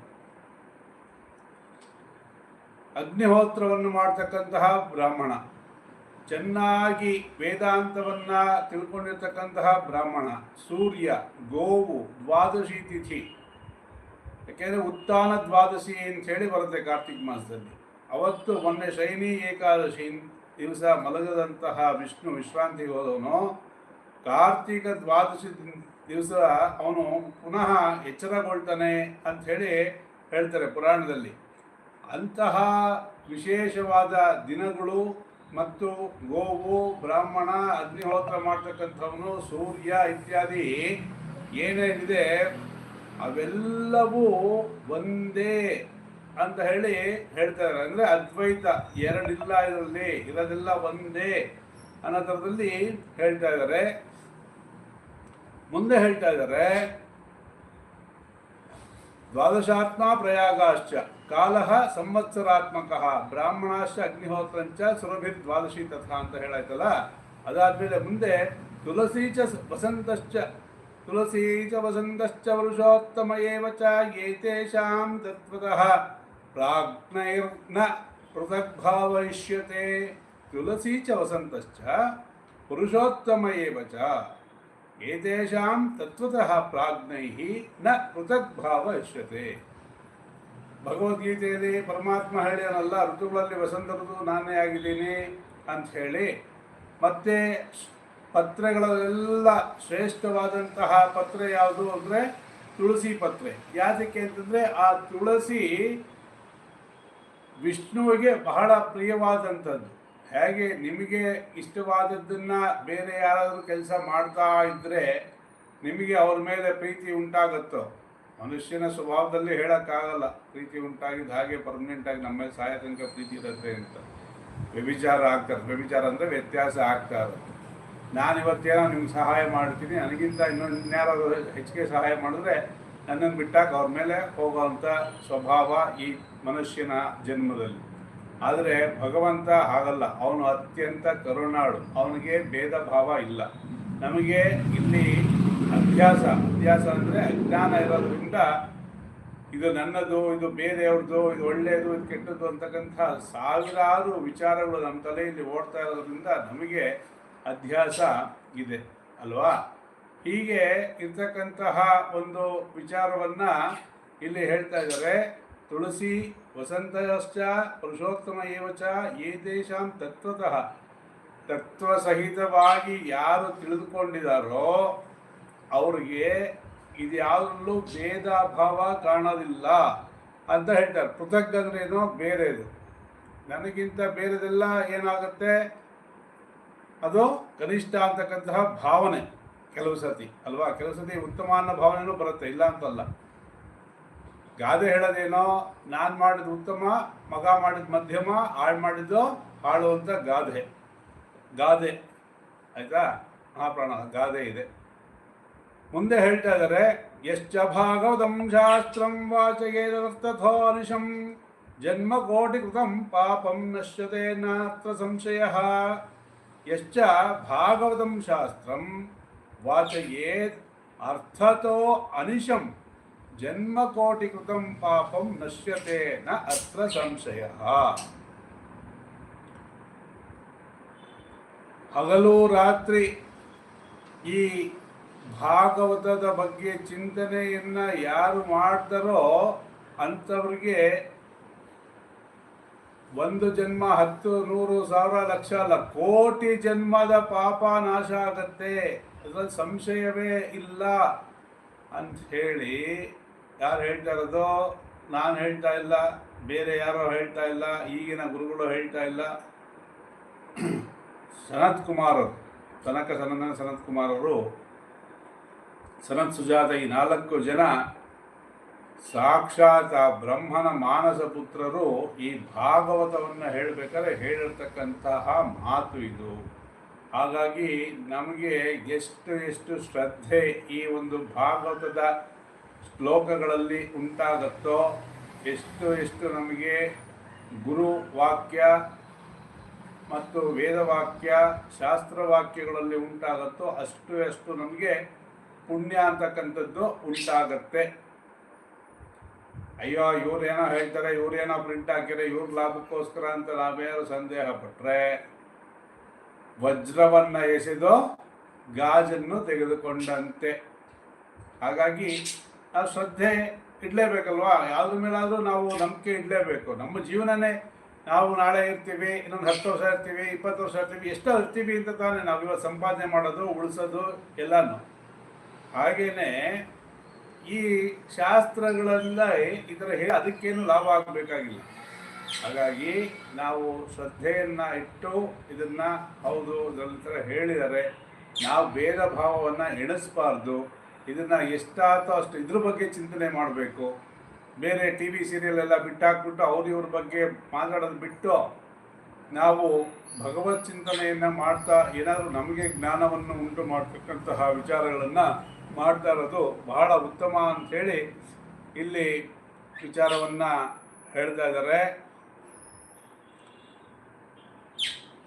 ಅಗ್ನಿಹೋತ್ರವನ್ನು ಮಾಡ್ತಕ್ಕಂತಹ ಬ್ರಾಹ್ಮಣ, ಚೆನ್ನಾಗಿ ವೇದಾಂತವನ್ನು ತಿಳ್ಕೊಂಡಿರ್ತಕ್ಕಂತಹ ಬ್ರಾಹ್ಮಣ, ಸೂರ್ಯ, ಗೋವು, ದ್ವಾದಶಿ ತಿಥಿ. ಯಾಕೆಂದರೆ ಉತ್ಥಾನ ದ್ವಾದಶಿ ಅಂಥೇಳಿ ಬರುತ್ತೆ ಕಾರ್ತಿಕ್ ಮಾಸದಲ್ಲಿ. ಅವತ್ತು ಮೊನ್ನೆ ಶೈನಿ ಏಕಾದಶಿ ದಿವಸ ಮಲಗದಂತಹ ವಿಷ್ಣು ವಿಶ್ರಾಂತಿಗೆ ಹೋದವನು ಕಾರ್ತಿಕ ದ್ವಾದಶಿ ದಿವಸ ಅವನು ಪುನಃ ಎಚ್ಚರಗೊಳ್ತಾನೆ ಅಂಥೇಳಿ ಹೇಳ್ತಾರೆ ಪುರಾಣದಲ್ಲಿ. ಅಂತಹ ವಿಶೇಷವಾದ ದಿನಗಳು ಮತ್ತು ಗೋವು, ಬ್ರಾಹ್ಮಣ, ಅಗ್ನಿಹೋತ್ರ ಮಾಡ್ತಕ್ಕಂಥವನು, ಸೂರ್ಯ ಇತ್ಯಾದಿ ಏನೇನಿದೆ ಅವೆಲ್ಲವೂ ಒಂದೇ ಅಂತ ಹೇಳ್ತಾರೆ. ಅಂದರೆ ಅದ್ವೈತ ಎರಡಿಲ್ಲ, ಇದರಲ್ಲಿ ಇರೋದೆಲ್ಲ ಒಂದೇ ಅನ್ನೋ ಥರದಲ್ಲಿ ಹೇಳ್ತಾ ಇದ್ದಾರೆ. ಮುಂದೆ ಹೇಳ್ತಾ ಇದ್ದಾರೆ, ದ್ವಾದಶಾತ್ಮ ಪ್ರಯಾಗಾಶ್ಚ ಕಾಲಃ ಸಂವತ್ಸರಾತ್ಮಕ ಬ್ರಾಹ್ಮಣಾಶ್ಚ ಅಗ್ನಿಹೋತ್ರಂಚ ಸುರಭಿರ್ದ್ವಾದಶಿ ತಥಾ ಅಂತ ಹೇಳಾಯ್ತಲ್ಲ. ಅದಾದ್ಮೇಲೆ ಮುಂದೆ ತುಳಸಿ ಚ ವಸಂತಶ್ಚ ವರುಷೋತ್ತಮ ಏವ ಚ ಏತೇಷಾಂ ತತ್ವತಃ ಪ್ರಾಜ್ಞೈರ್ನ ಪೃಥಗ್ಭಾವಯಿಷ್ಯತೆ. ತುಳಸಿ ಚ ವಸಂತಶ್ಚ ಪುರುಷೋತ್ತಮ ಏವ ಚ ಏತೇಷಾಂ ತತ್ವತಃ ಪ್ರಾಜ್ಞೈಃ ನ ಪೃಥಗ್ಭಾವಯಿಷ್ಯತೆ. ಭಗವದ್ಗೀತೆಯಲ್ಲಿ ಪರಮಾತ್ಮ ಹೇಳ್ಯಾನಲ್ಲ, ಋತುಗಳಲ್ಲಿ ವಸಂತ ಋತು ನಾನೇ ಆಗಿದ್ದೀನಿ ಅಂಥೇಳಿ. ಮತ್ತು ಪತ್ರೆಗಳೆಲ್ಲ ಶ್ರೇಷ್ಠವಾದಂತಹ ಪತ್ರೆ ಯಾವುದು ಅಂದರೆ ತುಳಸಿ ಪತ್ರೆ. ಯಾತಕ್ಕೆ ಅಂತಂದರೆ ಆ ತುಳಸಿ ವಿಷ್ಣುವಿಗೆ ಬಹಳ ಪ್ರಿಯವಾದಂಥದ್ದು. ಹೇಗೆ ನಿಮಗೆ ಇಷ್ಟವಾದದ್ದನ್ನು ಬೇರೆ ಯಾರಾದರೂ ಕೆಲಸ ಮಾಡ್ತಾ ಇದ್ದರೆ ನಿಮಗೆ ಅವ್ರ ಮೇಲೆ ಪ್ರೀತಿ ಉಂಟಾಗುತ್ತೋ, ಮನುಷ್ಯನ ಸ್ವಭಾವದಲ್ಲಿ ಹೇಳೋಕ್ಕಾಗಲ್ಲ. ಪ್ರೀತಿ ಉಂಟಾಗಿದ್ದು ಹಾಗೆ ಪರ್ಮನೆಂಟಾಗಿ ನಮ್ಮ ಮೇಲೆ ಸಾಯ ತನಕ ಪ್ರೀತಿ ಇರುತ್ತೆ ಅಂತ. ವ್ಯಭಿಚಾರ ಆಗ್ತಾರೆ, ವ್ಯಭಿಚಾರ ಅಂದರೆ ವ್ಯತ್ಯಾಸ ಆಗ್ತಾ ಇರುತ್ತೆ. ನಾನಿವತ್ತೇನೋ ನಿಮ್ಗೆ ಸಹಾಯ ಮಾಡ್ತೀನಿ, ನನಗಿಂತ ಇನ್ಯಾರಾದರೂ ಹೆಚ್ಚಿಗೆ ಸಹಾಯ ಮಾಡಿದ್ರೆ ನನ್ನನ್ನು ಬಿಟ್ಟಾಗ ಅವ್ರ ಮೇಲೆ ಹೋಗೋವಂಥ ಸ್ವಭಾವ ಈ ಮನುಷ್ಯನ ಜನ್ಮದಲ್ಲಿ. ಆದರೆ ಭಗವಂತ ಹಾಗಲ್ಲ, ಅವನು ಅತ್ಯಂತ ಕರುಣಾಳು, ಅವನಿಗೆ ಭೇದ ಭಾವ ಇಲ್ಲ. ನಮಗೆ ಇಲ್ಲಿ ಅಭ್ಯಾಸ ಅಂದರೆ ಅಜ್ಞಾನ ಇರೋದ್ರಿಂದ ಇದು ನನ್ನದು, ಇದು ಬೇರೆಯವ್ರದ್ದು, ಇದು ಒಳ್ಳೆಯದು, ಇದು ಕೆಟ್ಟದ್ದು ಅಂತಕ್ಕಂಥ ಸಾವಿರಾರು ವಿಚಾರಗಳು ನಮ್ಮ ತಲೆಯಲ್ಲಿ ಓಡ್ತಾ ಇರೋದ್ರಿಂದ ನಮಗೆ ಅಧ್ಯಾಸ ಇದೆ ಅಲ್ವಾ. ಹೀಗೆ ಇರ್ತಕ್ಕಂತಹ ಒಂದು ವಿಚಾರವನ್ನು ಇಲ್ಲಿ ಹೇಳ್ತಾ ಇದ್ದಾರೆ. ತುಳಸಿ ವಸಂತಶ್ಚ ಪುರುಷೋತ್ತಮ ಏವ ಚ ಏತೇಷಾಂ ತತ್ವತಃ ತತ್ವಸಹಿತವಾಗಿ ಯಾರು ತಿಳಿದುಕೊಂಡಿದ್ದಾರೋ ಅವ್ರಿಗೆ ಇದ್ಯಾವುದರಲ್ಲೂ ಭೇದ ಭಾವ ಕಾಣೋದಿಲ್ಲ ಅಂತ ಹೇಳ್ತಾರೆ. ಪೃಥಕ್ ಅಂದ್ರೆ ಏನೋ ಬೇರೆದು, ನನಗಿಂತ ಬೇರೆದೆಲ್ಲ ಏನಾಗುತ್ತೆ, ಅದು ಕನಿಷ್ಠ ಅಂತಕ್ಕಂತಹ ಭಾವನೆ ಕೆಲವು ಸತಿ ಅಲ್ವಾ. ಕೆಲವು ಸತಿ ಉತ್ತಮ ಅನ್ನೋ ಭಾವನೆನೂ ಬರುತ್ತೆ, ಇಲ್ಲ ಅಂತಲ್ಲ. ಗಾದೆ ಹೇಳೋದೇನೋ, ನಾನು ಮಾಡಿದ ಉತ್ತಮ, ಮಗ ಮಾಡಿದ ಮಧ್ಯಮ, ಹಾಳು ಮಾಡಿದ್ದು ಹಾಳು ಅಂತ ಗಾದೆ ಆಯ್ತಾ. ಮಹಾಪ್ರಾಣ ಗಾದೆ ಇದೆ. ಮುಂದೆ ಹೇಳ್ತಾ ಇದ್ದಾರೆ, ಯಶ್ಚ ಭಾಗವತಂ ಶಾಸ್ತ್ರಂ ವಾಚಯೇತಥೋ ಅನಿಶಂ ಜನ್ಮ ಕೋಟಿ ಕೃತಂ ಪಾಪಂ ನಶ್ಯತೆ ನಾತ್ರ ಸಂಶಯಃ. ಯಶ್ಚ ಭಾಗವತಂ ಶಾಸ್ತ್ರಂ ವಾಚಯೇತ್ ಅರ್ಥತೋ ಅನಿಶಂ ಜನ್ಮ ಕೋಟಿ ಕೃತಂ ಪಾಪಂ ನಶ್ಯತೆ ನ ಅತ್ರ ಸಂಶಯಃ. ಹಗಲು ರಾತ್ರಿ ಈ ಭಾಗವತದ ಬಗ್ಗೆ ಚಿಂತನೆಯನ್ನ ಯಾರು ಮಾಡ್ತಾರೋ ಅಂಥವ್ರಿಗೆ 1 ಜನ್ಮ 10 100 1000 ಲಕ್ಷ ಅಲ್ಲ, ಕೋಟಿ ಜನ್ಮದ ಪಾಪ ನಾಶ ಆಗತ್ತೆ, ಅದ್ರಲ್ಲಿ ಸಂಶಯವೇ ಇಲ್ಲ ಅಂತ ಹೇಳಿ ಯಾರು ಹೇಳ್ತಾ ಇರೋದು? ನಾನು ಹೇಳ್ತಾ ಇಲ್ಲ, ಬೇರೆ ಯಾರೋ ಹೇಳ್ತಾ ಇಲ್ಲ, ಈಗಿನ ಗುರುಗಳು ಹೇಳ್ತಾ ಇಲ್ಲ. ಸನತ್ ಕುಮಾರ್ ಅವರು, ಸನತ್ ಕುಮಾರ್ ಅವರು, ಸನತ್ ಸುಜಾತ, ಈ 4 ಜನ ಸಾಕ್ಷಾತ್ ಆ ಬ್ರಹ್ಮನ ಮಾನಸ ಪುತ್ರರು ಈ ಭಾಗವತವನ್ನು ಹೇಳಬೇಕಾದ್ರೆ ಹೇಳಿರ್ತಕ್ಕಂತಹ ಮಾತು ಇದು. ಹಾಗಾಗಿ ನಮಗೆ ಎಷ್ಟು ಶ್ರದ್ಧೆ ಈ ಒಂದು ಭಾಗವತದ ಶ್ಲೋಕಗಳಲ್ಲಿ ಉಂಟಾಗುತ್ತೋ, ಎಷ್ಟು ನಮಗೆ ಗುರು ವಾಕ್ಯ ಮತ್ತು ವೇದವಾಕ್ಯ ಶಾಸ್ತ್ರವಾಕ್ಯಗಳಲ್ಲಿ ಉಂಟಾಗುತ್ತೋ ಅಷ್ಟು ನಮಗೆ ಪುಣ್ಯ ಅಂತಕ್ಕಂಥದ್ದು ಉಂಟಾಗತ್ತೆ. ಅಯ್ಯೋ ಇವ್ರೇನೋ ಹೇಳ್ತಾರೆ, ಇವ್ರೇನೋ ಪ್ರಿಂಟ್ ಹಾಕಿದ್ರೆ ಇವ್ರ ಲಾಭಕ್ಕೋಸ್ಕರ ಅಂತ ನಾವೇನಾದ್ರು ಸಂದೇಹ ಪಟ್ಟರೆ ವಜ್ರವನ್ನು ಎಸೆದು ಗಾಜನ್ನು ತೆಗೆದುಕೊಂಡಂತೆ. ಹಾಗಾಗಿ ನಾವು ಶ್ರದ್ಧೆ ಇಡಲೇಬೇಕಲ್ವಾ, ಯಾವುದ್ರ ಮೇಲಾದರೂ ನಾವು ನಂಬಿಕೆ ಇಡಲೇಬೇಕು. ನಮ್ಮ ಜೀವನನೇ ನಾವು ನಾಳೆ ಇರ್ತೀವಿ, ಇನ್ನೊಂದು 10 ವರ್ಷ ಇರ್ತೀವಿ, 20 ವರ್ಷ ಇರ್ತೀವಿ, ಎಷ್ಟೋ ಇರ್ತೀವಿ ಅಂತ ತಾನೇ ನಾವು ಇವತ್ತು ಸಂಪಾದನೆ ಮಾಡೋದು, ಉಳಿಸೋದು ಎಲ್ಲನೂ. ಹಾಗೇನೆ ಈ ಶಾಸ್ತ್ರಗಳೆಲ್ಲ ಈ ಥರ ಹೇಳಿ ಅದಕ್ಕೇನು ಲಾಭ ಆಗಬೇಕಾಗಿಲ್ಲ. ಹಾಗಾಗಿ ನಾವು ಶ್ರದ್ಧೆಯನ್ನು ಇಟ್ಟು ಇದನ್ನು ಹೌದು ಇದರಲ್ಲಿ ಥರ ಹೇಳಿದ್ದಾರೆ, ನಾವು ಭೇದ ಭಾವವನ್ನು ಎಣಿಸ್ಬಾರ್ದು. ಇದನ್ನು ಎಷ್ಟಾತೋ ಅಷ್ಟು ಇದ್ರ ಬಗ್ಗೆ ಚಿಂತನೆ ಮಾಡಬೇಕು. ಬೇರೆ ಟಿ ವಿ ಸೀರಿಯಲ್ ಎಲ್ಲ ಬಿಟ್ಟಾಕ್ಬಿಟ್ಟು ಇವ್ರ ಬಗ್ಗೆ ಮಾತಾಡೋದು ಬಿಟ್ಟು ನಾವು ಭಗವತ್ ಚಿಂತನೆಯನ್ನು ಮಾಡ್ತಾ ಏನಾದರೂ ನಮಗೆ ಜ್ಞಾನವನ್ನು ಉಂಟು ಮಾಡ್ತಕ್ಕಂತಹ ವಿಚಾರಗಳನ್ನು ಮಾಡ್ತಾ ಇರೋದು ಬಹಳ ಉತ್ತಮ ಅಂಥೇಳಿ ಇಲ್ಲಿ ವಿಚಾರವನ್ನು ಹೇಳ್ತಾ ಇದ್ದಾರೆ.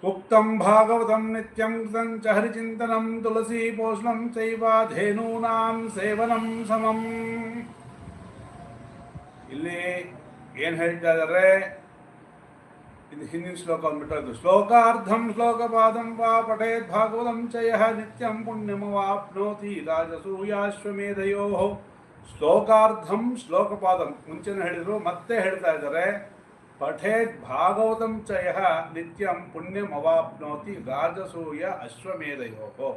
ಉಕ್ತಂ ಭಾಗವತಂ ನಿತ್ಯಂ ಕೃತಂ ಚ ಹರಿಚಿಂತನಂ ತುಳಸಿ ಪೋಷಣಂ ಚೈವ ಧೇನೂನಾಂ ಸೇವನಂ ಸಮಂ. ಇಲ್ಲಿ ಏನು ಹೇಳ್ತಾ ಇದ್ದಾರೆ? ಇದು ಹಿಂದಿನ ಶ್ಲೋಕ ಅಂದ್ಬಿಟ್ಟು ಶ್ಲೋಕಾರ್ಧಂ ಶ್ಲೋಕಪಾದಂ ವಾ ಪಠೇತ್ ಭಾಗವತಂ ಚ ಯಃ ನಿತ್ಯಂ ಪುಣ್ಯಮವಾಪ್ನೋತಿ ರಾಜಸೂಯಾಶ್ವಮೇಧಯೋ. ಶ್ಲೋಕಾರ್ಧಂ ಶ್ಲೋಕಪಾದಂ ಮುಂಚೆನೇ ಹೇಳಿದ್ರು, ಮತ್ತೆ ಹೇಳ್ತಾ ಇದ್ದಾರೆ ಪಠೇತ್ ಭಾಗವತಂ ಚ ಯಃ ನಿತ್ಯಂ ಪುಣ್ಯಮವಾಪ್ನೋತಿ ರಾಜಸೂಯ ಅಶ್ವಮೇಧಯೋ.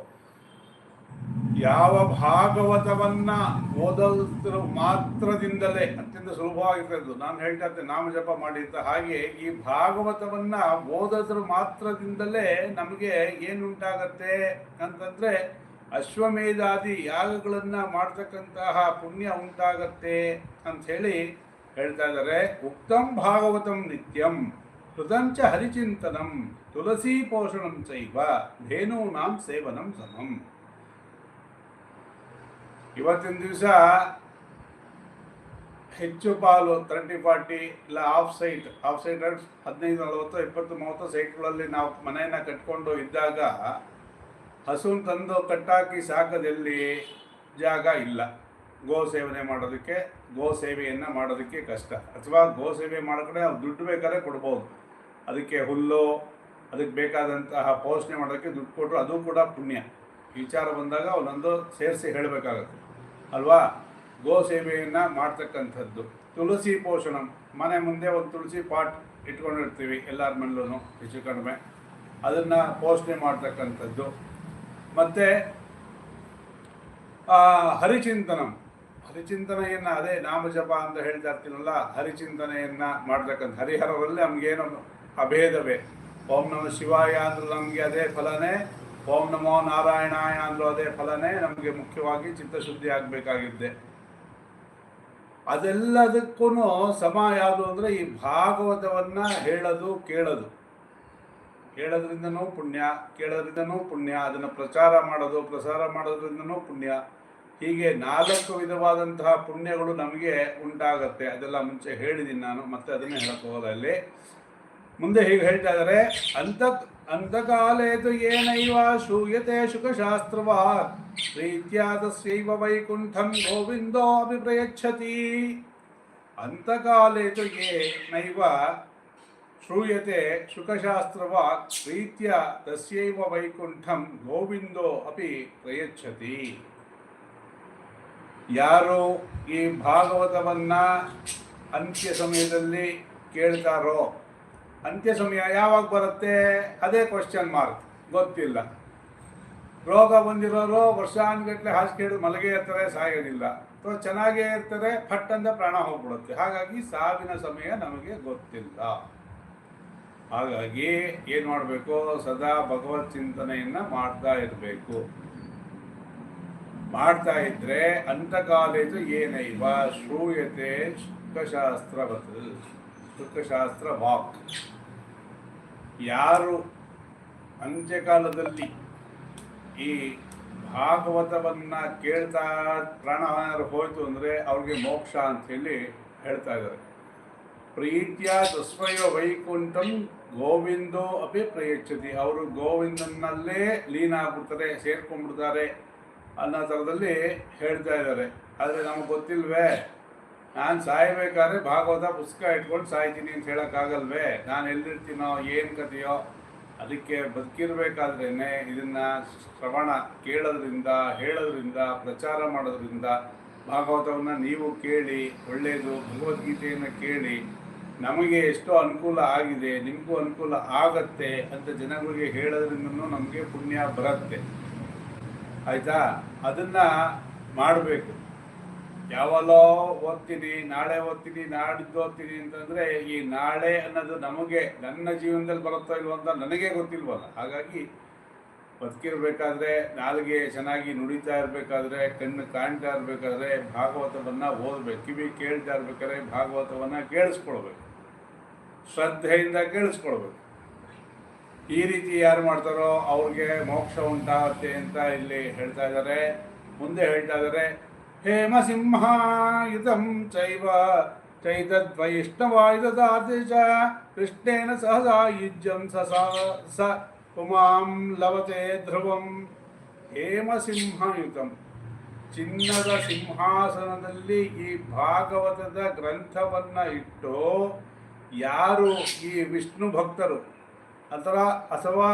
ಯಾವ ಭಾಗವತವನ್ನ ಓದೋದ್ರ ಮಾತ್ರದಿಂದಲೇ ಅತ್ಯಂತ ಸುಲಭವಾಗಿರ್ತದ್ದು. ನಾನು ಹೇಳ್ತಾ ಇದ್ದೆ ನಾಮ ಜಪ ಮಾಡಿದ್ದ ಹಾಗೆ ಈ ಭಾಗವತವನ್ನ ಓದೋದ್ರ ಮಾತ್ರದಿಂದಲೇ ನಮಗೆ ಏನುಂಟಾಗತ್ತೆ ಅಂತಂದ್ರೆ ಅಶ್ವಮೇಧಾದಿ ಯಾಗಗಳನ್ನ ಮಾಡ್ತಕ್ಕಂತಹ ಪುಣ್ಯ ಉಂಟಾಗತ್ತೆ ಅಂಥೇಳಿ ಹೇಳ್ತಾ ಇದ್ದಾರೆ. ಉಕ್ತಂ ಭಾಗವತಂ ನಿತ್ಯಂ ಕೃತಂಚ ಹರಿಚಿಂತನಂ ತುಳಸಿ ಪೋಷಣಂ ಚೈವ ಧೇನೂನಾಂ ಸೇವನಂ ಸಮಂ. ಇವತ್ತಿನ ದಿವಸ ಹೆಚ್ಚು ಪಾಲು 30-40 ಇಲ್ಲ ಆಫ್ ಸೈಟ್ 15, 40, 20, 30 ಸೈಟ್ಗಳಲ್ಲಿ ನಾವು ಮನೆಯನ್ನು ಕಟ್ಕೊಂಡು ಇದ್ದಾಗ ಹಸುನ ತಂದು ಕಟ್ಟಾಕಿ ಸಾಕೋದೆಲ್ಲಿ ಜಾಗ ಇಲ್ಲ. ಗೋ ಸೇವನೆ ಮಾಡೋದಕ್ಕೆ, ಗೋ ಸೇವೆಯನ್ನು ಮಾಡೋದಕ್ಕೆ ಕಷ್ಟ. ಅಥವಾ ಗೋ ಸೇವೆ ಮಾಡೋಕಡೆ ನಾವು ದುಡ್ಡು ಬೇಕಾದ್ರೆ ಕೊಡ್ಬೋದು, ಅದಕ್ಕೆ ಹುಲ್ಲು ಅದಕ್ಕೆ ಬೇಕಾದಂತಹ ಪೋಷಣೆ ಮಾಡೋದಕ್ಕೆ ದುಡ್ಡು ಕೊಟ್ಟರು ಅದು ಕೂಡ ಪುಣ್ಯ. ವಿಚಾರ ಬಂದಾಗ ಒಂದೊಂದು ಸೇರಿಸಿ ಹೇಳಬೇಕಾಗತ್ತೆ ಅಲ್ವಾ. ಗೋ ಸೇವೆಯನ್ನು ಮಾಡ್ತಕ್ಕಂಥದ್ದು. ತುಳಸಿ ಪೋಷಣ, ಮನೆ ಮುಂದೆ ಒಂದು ತುಳಸಿ ಪಾಟ್ ಇಟ್ಕೊಂಡಿರ್ತೀವಿ ಎಲ್ಲರ ಮನೆಯಲ್ಲೂ ಹೆಚ್ಚು ಕಡಿಮೆ. ಅದನ್ನು ಪೋಷಣೆ ಮಾಡ್ತಕ್ಕಂಥದ್ದು. ಮತ್ತು ಹರಿಚಿಂತನೆಯನ್ನು ಅದೇ ನಾಮಜಪ ಅಂತ ಹೇಳ್ತಾ ಇರ್ತೀನಲ್ಲ, ಹರಿಚಿಂತನೆಯನ್ನು ಮಾಡ್ತಕ್ಕಂಥ ಹರಿಹರರಲ್ಲಿ ನಮಗೇನು ಅಭೇದವೇ. ಓಂ ನಮಃ ಶಿವಾಯ ಅಂದ್ರೂ ನಮಗೆ ಅದೇ ಫಲನೇ, ಓಂ ನಮೋ ನಾರಾಯಣಾಯ ಅಂದ್ರೂ ಅದೇ ಫಲನೇ. ನಮಗೆ ಮುಖ್ಯವಾಗಿ ಚಿತ್ತಶುದ್ಧಿ ಆಗಬೇಕಾಗಿದ್ದೆ. ಅದೆಲ್ಲದಕ್ಕೂ ಸಮ ಯಾವುದು ಅಂದರೆ ಈ ಭಾಗವತವನ್ನು ಕೇಳೋದ್ರಿಂದನೂ ಪುಣ್ಯ, ಅದನ್ನು ಪ್ರಸಾರ ಮಾಡೋದ್ರಿಂದನೂ ಪುಣ್ಯ. ಹೀಗೆ 4 ವಿಧವಾದಂತಹ ಪುಣ್ಯಗಳು ನಮಗೆ ಉಂಟಾಗತ್ತೆ. ಅದೆಲ್ಲ ಮುಂಚೆ ಹೇಳಿದ್ದೀನಿ ನಾನು, ಮತ್ತೆ ಅದನ್ನೇ ಹೇಳಕ್ಕೆ ಹೋಗಲ್ಲ. ಅಲ್ಲಿ ಮುಂದೆ ಹೀಗೆ ಹೇಳ್ತಾ ಇದ್ದಾರೆ, ಅಂತಕಾಲೇತು ಏನೈವ ಶ್ರೂಯತೆ ಶುಕಶಾಸ್ತ್ರವಾತ್ ಪ್ರೀತ್ಯಾ ತಸ್ಯೈವ ವೈಕುಂಠಂ ಗೋವಿಂದೋ ಅಭಿಪ್ರಯಚ್ಛತಿ. ಅಂತಕಾಲೇತು ಏನೈವ ಶ್ರೂಯತೆ ಶುಕಶಾಸ್ತ್ರವಾತ್ ಪ್ರೀತ್ಯಾ ತಸ್ಯೈವ ವೈಕುಂಠಂ ಗೋವಿಂದೋ ಅಪಿ ಪ್ರಯಚ್ಛತಿ. ಯಾರು ಈ ಭಾಗವತವನ್ನ ಅಂತ್ಯ ಸಮಯದಲ್ಲಿ ಕೇಳ್ತಾರೋ, ಅಂತ್ಯ ಸಮಯ ಯಾವಾಗ ಬರುತ್ತೆ ಅದೇ ಕ್ವಶನ್ ಮಾರ್ಕ್, ಗೊತ್ತಿಲ್ಲ. ರೋಗ ಬಂದಿರೋರು ವರ್ಷಾನುಗಟ್ಟಲೆ ಹಾಸಿಗೆ ಹಿಡಿದು ಮಲಗೇ ಇರ್ತಾರೆ, ಸಾಯೋದಿಲ್ಲ. ಅಥವಾ ಚೆನ್ನಾಗೇ ಇರ್ತಾರೆ, ಫಟ್ಟಂದ ಪ್ರಾಣ ಹೋಗ್ಬಿಡುತ್ತೆ. ಹಾಗಾಗಿ ಸಾವಿನ ಸಮಯ ನಮಗೆ ಗೊತ್ತಿಲ್ಲ. ಹಾಗಾಗಿ ಏನು ಮಾಡಬೇಕು, ಸದಾ ಭಗವತ್ ಚಿಂತನೆಯನ್ನು ಮಾಡ್ತಾ ಇರಬೇಕು. ಮಾಡ್ತಾ ಇದ್ರೆ ಅಂತಕಾಲೇತು ಏನೈವ ಶ್ರೂಯತೆ ಶುಕಶಾಸ್ತ್ರ ವಾಕ್. ಯಾರು ಅಂತ್ಯಕಾಲದಲ್ಲಿ ಈ ಭಾಗವತವನ್ನ ಕೇಳ್ತಾ ಪ್ರಾಣ ಹೋಯ್ತು ಅಂದರೆ ಅವ್ರಿಗೆ ಮೋಕ್ಷ ಅಂಥೇಳಿ ಹೇಳ್ತಾ ಇದ್ದಾರೆ. ಪ್ರೀತ್ಯ ತಸ್ಮಯ ವೈಕುಂಠಂ ಗೋವಿಂದೋ ಅಪಿ ಪ್ರಯಚ್ಛತಿ. ಅವರು ಗೋವಿಂದನಲ್ಲೇ ಲೀನ ಆಗ್ಬಿಡ್ತಾರೆ, ಸೇರ್ಕೊಂಡ್ಬಿಡ್ತಾರೆ ಅನ್ನೋ ಥರದಲ್ಲಿ ಹೇಳ್ತಾ ಇದ್ದಾರೆ. ಆದರೆ ನಮಗೆ ಗೊತ್ತಿಲ್ವೇ, ನಾನು ಸಾಯಬೇಕಾದ್ರೆ ಭಾಗವತ ಪುಸ್ತಕ ಇಟ್ಕೊಂಡು ಸಾಯ್ತೀನಿ ಅಂತ ಹೇಳೋಕ್ಕಾಗಲ್ವೇ? ನಾನು ಎಲ್ಲಿರ್ತೀನೋ, ಏನು ಕಥೆಯೋ? ಅದಕ್ಕೆ ಬದುಕಿರ್ಬೇಕಾದ್ರೇ ಇದನ್ನು ಶ್ರವಣ ಕೇಳೋದ್ರಿಂದ, ಹೇಳೋದ್ರಿಂದ, ಪ್ರಚಾರ ಮಾಡೋದ್ರಿಂದ, ಭಾಗವತವನ್ನು ನೀವು ಕೇಳಿ, ಒಳ್ಳೆಯದು, ಭಗವದ್ಗೀತೆಯನ್ನು ಕೇಳಿ, ನಮಗೆ ಎಷ್ಟೋ ಅನುಕೂಲ ಆಗಿದೆ, ನಿಮಗೂ ಅನುಕೂಲ ಆಗತ್ತೆ ಅಂತ ಜನಗಳಿಗೆ ಹೇಳೋದ್ರಿಂದನೂ ನಮಗೆ ಪುಣ್ಯ ಬರುತ್ತೆ. ಆಯಿತಾ? ಅದನ್ನು ಮಾಡಬೇಕು. ಯಾವಲ್ಲೋ ಓದ್ತೀನಿ, ನಾಳೆ ಓದ್ತೀನಿ, ನಾಡಿದ್ದು ಓದ್ತೀನಿ ಅಂತಂದರೆ ಈ ನಾಳೆ ಅನ್ನೋದು ನಮಗೆ ನನ್ನ ಜೀವನದಲ್ಲಿ ಬರುತ್ತೋ ಇಲ್ವೋ ಅಂತ ನನಗೆ ಗೊತ್ತಿಲ್ವಲ್ಲ. ಹಾಗಾಗಿ ಬದುಕಿರ್ಬೇಕಾದ್ರೆ, ನಾಲಿಗೆ ಚೆನ್ನಾಗಿ ನುಡಿತಾ ಇರಬೇಕಾದ್ರೆ, ಕಣ್ಣು ಕಾಣ್ತಾ ಇರಬೇಕಾದ್ರೆ ಭಾಗವತವನ್ನು ಓದಬೇಕು. ಕಿವಿ ಕೇಳ್ತಾ ಇರ್ಬೇಕಾದ್ರೆ ಭಾಗವತವನ್ನು ಕೇಳಿಸ್ಕೊಳ್ಬೇಕು, ಶ್ರದ್ಧೆಯಿಂದ ಕೇಳಿಸ್ಕೊಳ್ಬೇಕು. ಈ ರೀತಿ ಯಾರು ಮಾಡ್ತಾರೋ ಅವ್ರಿಗೆ ಮೋಕ್ಷ ಉಂಟಾಗುತ್ತೆ ಅಂತ ಇಲ್ಲಿ ಹೇಳ್ತಾ ಇದ್ದಾರೆ. ಮುಂದೆ ಹೇಳ್ತಾ ಇದ್ದಾರೆ, ಹೇಮಸಿಂಹಾಯುಧಂ ಚೈವ ಚೈತದ್ವೈಷ್ಣವಾಯುಧಾತಿ ಚ ಕೃಷ್ಣೇನ ಸಹಸಾಯುಜ್ಯಂ ಸ ಉಮಾಂ ಲವತೆ ಧ್ರುವಂ. ಹೇಮಸಿಂಹಾಯುಧಂ, ಚಿನ್ನದ ಸಿಂಹಾಸನದಲ್ಲಿ ಈ ಭಾಗವತದ ಗ್ರಂಥವನ್ನು ಇಟ್ಟು ಯಾರು ಈ ವಿಷ್ಣು ಭಕ್ತರು ಅಥವಾ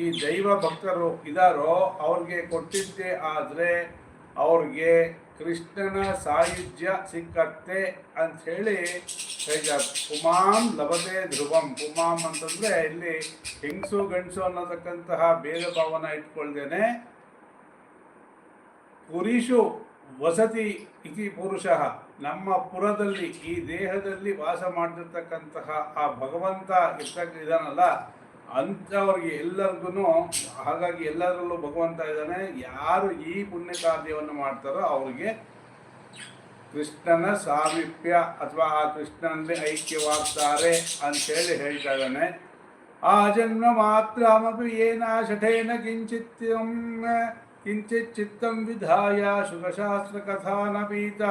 ಈ ದೈವ ಭಕ್ತರು ಇದ್ದಾರೋ ಅವ್ರಿಗೆ ಕೊಟ್ಟಿದ್ದೇ ಆದರೆ ಅವ್ರಿಗೆ ಕೃಷ್ಣನ ಸಾಯುಜ್ಯ ಸಿಕ್ಕತ್ತೆ ಅಂಥೇಳಿ ಹೇಳ್ತಾರೆ. ಪುಮಾಂ ಲಭತೆ ಧ್ರುವಂ. ಪುಮಾಂ ಅಂತಂದರೆ ಇಲ್ಲಿ ಹೆಂಗಸು ಗಂಡಸು ಅನ್ನತಕ್ಕಂತಹ ಭೇದ ಭಾವನ ಇಟ್ಕೊಳ್ದೇನೆ ಪುರುಷು ವಸತಿ ಇತಿ ಪುರುಷಃ, ನಮ್ಮ ಪುರದಲ್ಲಿ ಈ ದೇಹದಲ್ಲಿ ವಾಸ ಮಾಡಿರ್ತಕ್ಕಂತಹ ಆ ಭಗವಂತ ಇದಾನಲ್ಲ ಅಂಥವ್ರಿಗೆ ಎಲ್ಲರಿಗೂ, ಹಾಗಾಗಿ ಎಲ್ಲರಲ್ಲೂ ಭಗವಂತ ಇದ್ದಾನೆ. ಯಾರು ಈ ಪುಣ್ಯ ಕಾರ್ಯವನ್ನು ಮಾಡ್ತಾರೋ ಅವ್ರಿಗೆ ಕೃಷ್ಣನ ಸಾಮೀಪ್ಯ ಅಥವಾ ಆ ಕೃಷ್ಣನಲ್ಲಿ ಐಕ್ಯವಾಗ್ತಾರೆ ಅಂಥೇಳಿ ಹೇಳ್ತಾ ಇದ್ದಾನೆ. ಆ ಜನ್ಮ ಮಾತ್ರಮಪಿ ಏನ ಶಠೇನ ಕಿಂಚಿತ್ ಚಿತ್ತಂ ವಿಧಾಯ ಶುಕಶಾಸ್ತ್ರ ಕಥಾನ ಪೀತ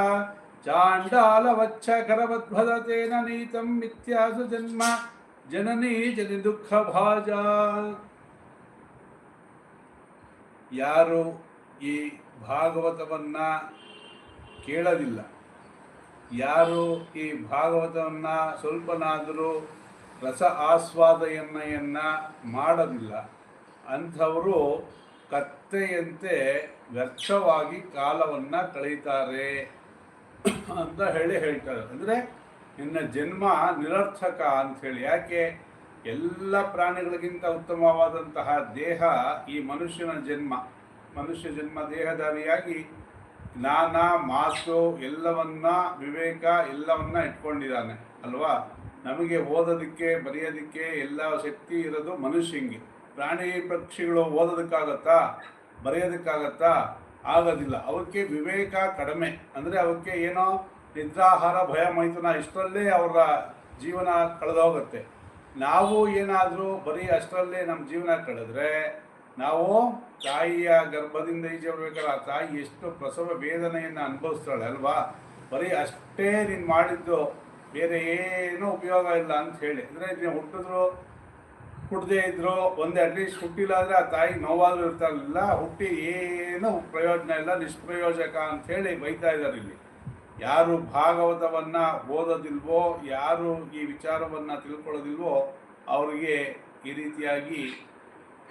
ಚಾಂಡಾಲವಚ್ಚ ಕರವದ್ಭದತೇನ ನೀತಂ ಮಿಥ್ಯಾಸು ಜನ್ಮ ಜನನಿ ಜನಿ ದುಃಖ ಭಾಜ. ಯಾರು ಈ ಭಾಗವತವನ್ನ ಕೇಳೋದಿಲ್ಲ, ಯಾರು ಈ ಭಾಗವತವನ್ನ ಸ್ವಲ್ಪನಾದರೂ ರಸ ಆಸ್ವಾದನೆಯನ್ನ ಮಾಡೋದಿಲ್ಲ, ಅಂಥವರು ಕತ್ತೆಯಂತೆ ವ್ಯರ್ಥವಾಗಿ ಕಾಲವನ್ನು ಕಳೀತಾರೆ ಅಂತ ಹೇಳ್ತಾರೆ. ಅಂದರೆ ನಿನ್ನ ಜನ್ಮ ನಿರರ್ಥಕ ಅಂಥೇಳಿ. ಯಾಕೆ? ಎಲ್ಲ ಪ್ರಾಣಿಗಳಿಗಿಂತ ಉತ್ತಮವಾದಂತಹ ದೇಹ ಈ ಮನುಷ್ಯ ಜನ್ಮ ದೇಹಧಾರಿಯಾಗಿ ಜ್ಞಾನ, ಮಾತು ಎಲ್ಲವನ್ನ, ವಿವೇಕ ಎಲ್ಲವನ್ನ ಇಟ್ಕೊಂಡಿದ್ದಾನೆ ಅಲ್ವಾ. ನಮಗೆ ಓದೋದಕ್ಕೆ ಬರೆಯೋದಕ್ಕೆ ಎಲ್ಲ ಶಕ್ತಿ ಇರೋದು ಮನುಷ್ಯಂಗೆ. ಪ್ರಾಣಿ ಪಕ್ಷಿಗಳು ಓದೋದಕ್ಕಾಗತ್ತಾ, ಬರೆಯೋದಕ್ಕಾಗತ್ತಾ? ಆಗೋದಿಲ್ಲ. ಅವಕ್ಕೆ ವಿವೇಕ ಕಡಿಮೆ, ಅಂದರೆ ಅವಕ್ಕೆ ಏನೋ ನಿದ್ರಾಹಾರ ಭಯ ಮೈಥುನ ಇಷ್ಟರಲ್ಲೇ ಅವರ ಜೀವನ ಕಳೆದೋಗುತ್ತೆ. ನಾವು ಏನಾದರೂ ಬರೀ ಅಷ್ಟರಲ್ಲೇ ನಮ್ಮ ಜೀವನ ಕಳೆದ್ರೆ ನಾವು ತಾಯಿಯ ಗರ್ಭದಿಂದ ಈಚೆ ಬರ್ಬೇಕಾದ್ರೆ ಆ ತಾಯಿ ಎಷ್ಟು ಪ್ರಸವ ವೇದನೆಯನ್ನು ಅನುಭವಿಸ್ತಾಳೆ ಅಲ್ವಾ. ಬರೀ ಅಷ್ಟೇ ನೀನು ಮಾಡಿದ್ದು, ಬೇರೆ ಏನೂ ಉಪಯೋಗ ಇಲ್ಲ ಅಂತ ಹೇಳಿ. ಅಂದರೆ ನೀವು ಹುಟ್ಟದೇ ಇದ್ರು ಒಂದೇ ಅಟ್ಲೀಸ್ಟ್ ಹುಟ್ಟಿಲ್ಲ ಅಂದರೆ ಆ ತಾಯಿ ನೋವಾದರೂ ಇರ್ತಾರಲಿಲ್ಲ. ಹುಟ್ಟಿ ಏನೂ ಪ್ರಯೋಜನ ಇಲ್ಲ, ನಿಷ್ಪ್ರಯೋಜಕ ಅಂಥೇಳಿ ಬೈತಾ ಇದ್ದಾರೆ ಇಲ್ಲಿ. ಯಾರು ಭಾಗವತವನ್ನು ಓದೋದಿಲ್ವೋ, ಯಾರು ಈ ವಿಚಾರವನ್ನು ತಿಳ್ಕೊಳ್ಳೋದಿಲ್ವೋ ಅವರಿಗೆ ಈ ರೀತಿಯಾಗಿ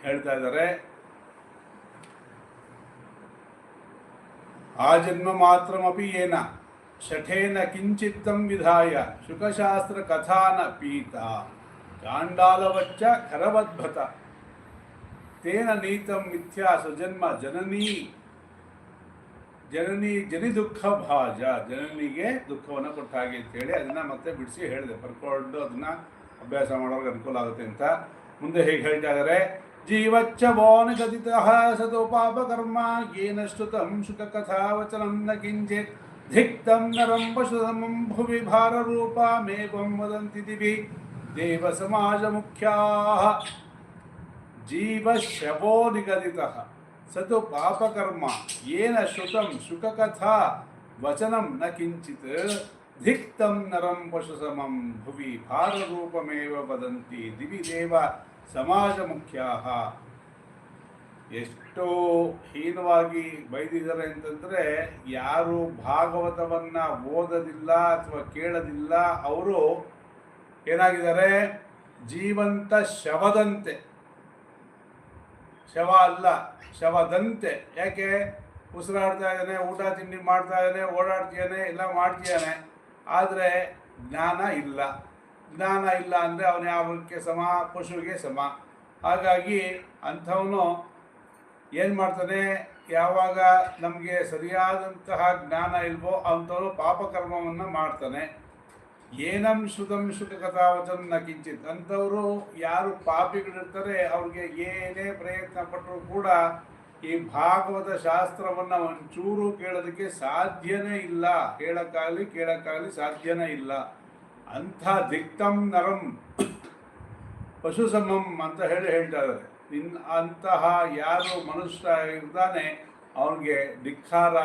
ಹೇಳ್ತಾ ಇದ್ದಾರೆ. ಆ ಜನ್ಮ ಮಾತ್ರಮಪಿ ಏನ ಶಠೇನ ಕಿಂಚಿತ್ತಂ ವಿಧಾಯ ಶುಕಶಾಸ್ತ್ರ ಕಥಾನ ಪೀತ ಚಾಂಡಾಲವಚ್ಚ ಕರವದ್ಭತ ತೇನ ನೀತಂ ಮಿಥ್ಯಾ ಸ್ವಜನ್ಮ ಜನನಿ ಜನಿ ದುಃಖ ಭಾಜ. ಜನನಿಗೆ ದುಃಖವನ್ನು ಕೊಟ್ಟ ಹಾಗೆ ಅಂತೇಳಿ ಅದನ್ನು ಮತ್ತೆ ಬಿಡಿಸಿ ಹೇಳಿದೆ. ಬರ್ಕೊಂಡು ಅದನ್ನು ಅಭ್ಯಾಸ ಮಾಡೋರಿಗೆ ಅನುಕೂಲ ಆಗುತ್ತೆ ಅಂತ. ಮುಂದೆ ಹೇಗೆ ಹೇಳ್ತಾ ಇದ್ದಾರೆ, ಜೀವಚ್ಚ ಬೋನ ಗದಿತಃ ಸತೋ ಪಾಪ ಕರ್ಮ ಯೇನ ಶ್ರುತಂ ಶುಕ ಕಥಾ ವಚನಂ ನ ಕಿಂಚಿತ್ ಧಿಕ್ತಂ ನರಂ ಪಶುಸಮಂ ಭುವಿ ಭಾರ ರೂಪಮೇವಂ ವದಂತಿ ದಿವಿ ದೇವ ಸಮಾಜ ಮುಖ್ಯಾಃ. ಜೀವ ಶವೋ ನಿಗದಿತಃ ಸತು ಪಾಪಕರ್ಮ ಯೇನ ಶ್ರುತಂ ಶುಕಕಥಾ ವಚನಂ ನ ಕಿಂಚಿತ್ ಧಿಕ್ತಂ ನರಂ ಪಶುಸಮಂ ಭುವಿ ಭಾರರೂಪಮೇವ ವದಂತಿ ದಿವಿ ದೇವ ಸಮಾಜ ಮುಖ್ಯಾಃ. ಎಷ್ಟು ಹೀನವಾಗಿ ಬೈದಿದ್ದಾರೆ ಅಂತಂದರೆ, ಯಾರು ಭಾಗವತವನ್ನು ಓದೋದಿಲ್ಲ ಅಥವಾ ಕೇಳೋದಿಲ್ಲ ಅವರು ಏನಾಗಿದ್ದಾರೆ, ಜೀವಂತ ಶವದಂತೆ. ಶವ ಅಲ್ಲ, ಶವದಂತೆ. ಯಾಕೆ? ಉಸಿರಾಡ್ತಾ ಇದ್ದಾನೆ, ಊಟ ತಿಂಡಿ ಮಾಡ್ತಾ ಇದ್ದಾನೆ, ಓಡಾಡ್ತಿದ್ದಾನೆ, ಎಲ್ಲ ಮಾಡ್ತಿದ್ದಾನೆ, ಆದರೆ ಜ್ಞಾನ ಇಲ್ಲ. ಜ್ಞಾನ ಇಲ್ಲ ಅಂದರೆ ಅವನು ಯಾವಕ್ಕೆ ಸಮ? ಪಶುವಿಗೆ ಸಮ. ಹಾಗಾಗಿ ಅಂಥವನು ಏನು ಮಾಡ್ತಾನೆ, ಯಾವಾಗ ನಮಗೆ ಸರಿಯಾದಂತಹ ಜ್ಞಾನ ಇಲ್ವೋ ಅಂಥವನು ಪಾಪಕರ್ಮವನ್ನು ಮಾಡ್ತಾನೆ. ಏನಂ ಶ್ರುತಂ ಶುಕ ಕಥಾವಚನ ನ ಕಿಂಚಿತ್. ಅಂಥವರು ಯಾರು ಪಾಪಿಗಳಿರ್ತಾರೆ ಅವ್ರಿಗೆ ಏನೇ ಪ್ರಯತ್ನ ಪಟ್ಟರೂ ಕೂಡ ಈ ಭಾಗವತ ಶಾಸ್ತ್ರವನ್ನು ಒಂಚೂರು ಕೇಳೋದಕ್ಕೆ ಸಾಧ್ಯನೇ ಇಲ್ಲ. ಕೇಳಕ್ಕಾಗಲಿ ಸಾಧ್ಯನೇ ಇಲ್ಲ. ಅಂಥ ದಿಕ್ತಂ ನರಂ ಪಶುಸಮಂ ಅಂತ ಹೇಳ್ತಾ ಇದ್ದಾರೆ. ಅಂತಹ ಯಾರು ಮನುಷ್ಯ ಇರ್ತಾನೆ ಅವನಿಗೆ ಧಿಕ್ಕಾರ,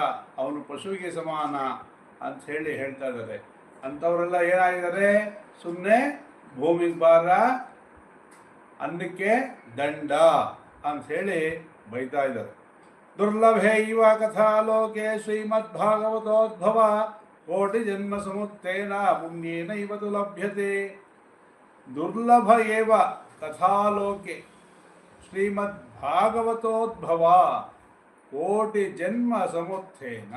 ಅವನು ಪಶುವಿಗೆ ಸಮಾನ ಅಂತ ಹೇಳ್ತಾ ಇದ್ದಾರೆ. ಅಂಥವರೆಲ್ಲ ಏನಾಗಿದ್ದಾರೆ, ಸುಮ್ಮನೆ ಭೂಮಿಗೆ ಭಾರ, ಅನ್ನಕ್ಕೆ ದಂಡ ಅಂಥೇಳಿ ಬೈತಾ ಇದ್ದಾರೆ. ದುರ್ಲಭೇ ಇವ ಕಥಾಲೋಕೆ ಶ್ರೀಮದ್ ಭಾಗವತೋದ್ಭವ ಕೋಟಿ ಜನ್ಮ ಸಮುತ್ತೇನ ಪುಣ್ಯೇನ ಇವತ್ತು ಲಭ್ಯತೆ. ದುರ್ಲಭ ಏವ ಕಥಾಲೋಕೆ ಶ್ರೀಮದ್ ಭಾಗವತೋದ್ಭವ ಕೋಟಿ ಜನ್ಮ ಸಮುತ್ತೇನ